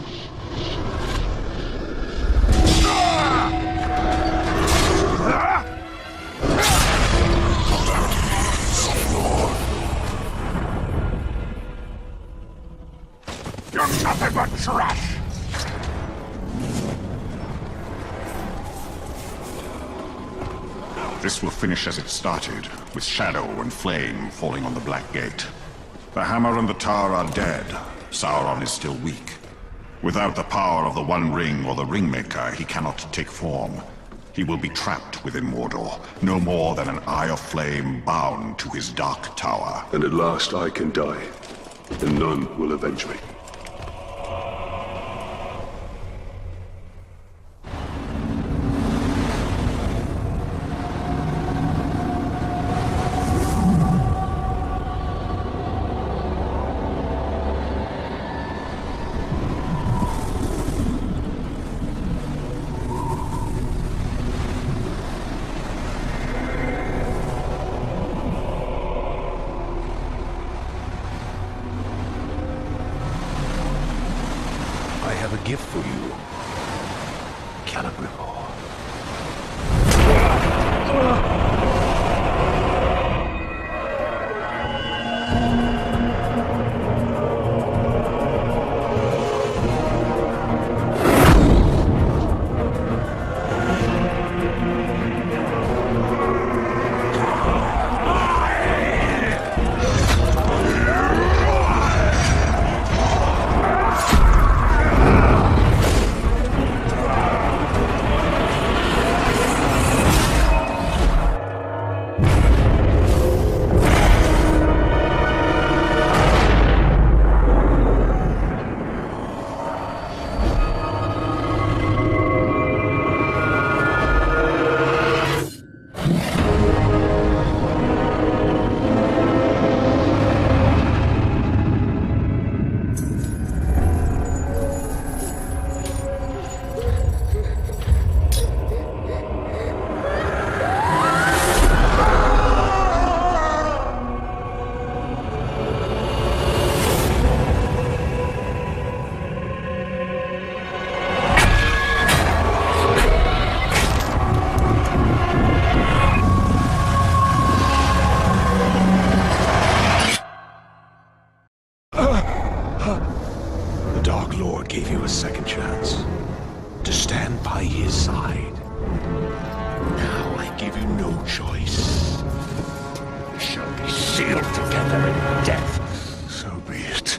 You're nothing but trash! This will finish as it started, with shadow and flame falling on the Black Gate. The hammer and the tar are dead. Sauron is still weak. Without the power of the One Ring or the Ringmaker, he cannot take form. He will be trapped within Mordor, no more than an eye of flame bound to his dark tower. And at last I can die, and none will avenge me. I have a gift for you, Celebrimbor. The Dark Lord gave you a second chance to stand by his side. Now I give you no choice. We shall be sealed together in death. So be it.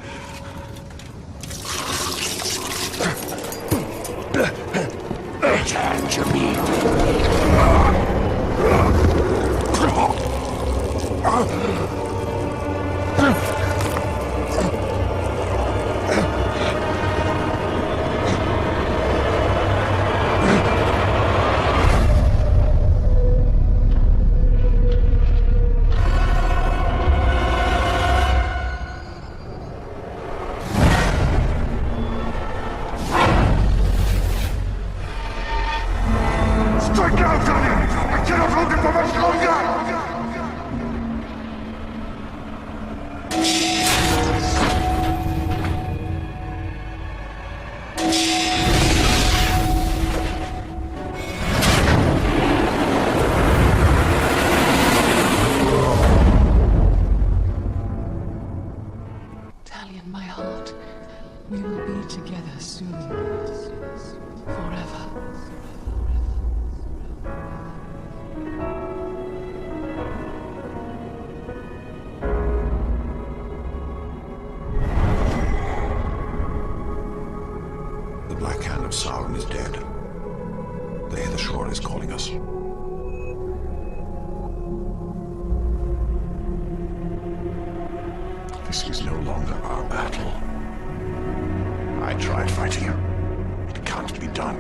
Return to me. Strike out, Daniel! I cannot hold it for much longer! Talion, my heart, we will be together soon. Forever. The Black Hand of Sauron is dead. The Hither Shore is calling us. This is no longer our battle. I tried fighting him. It can't be done.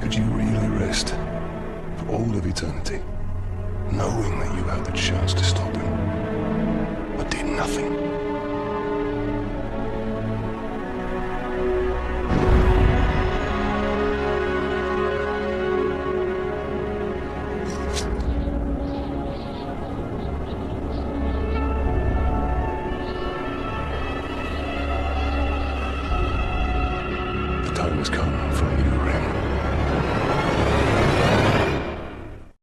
Could you really rest for all of eternity, knowing that you had the chance to stop him, but did nothing? The time has come.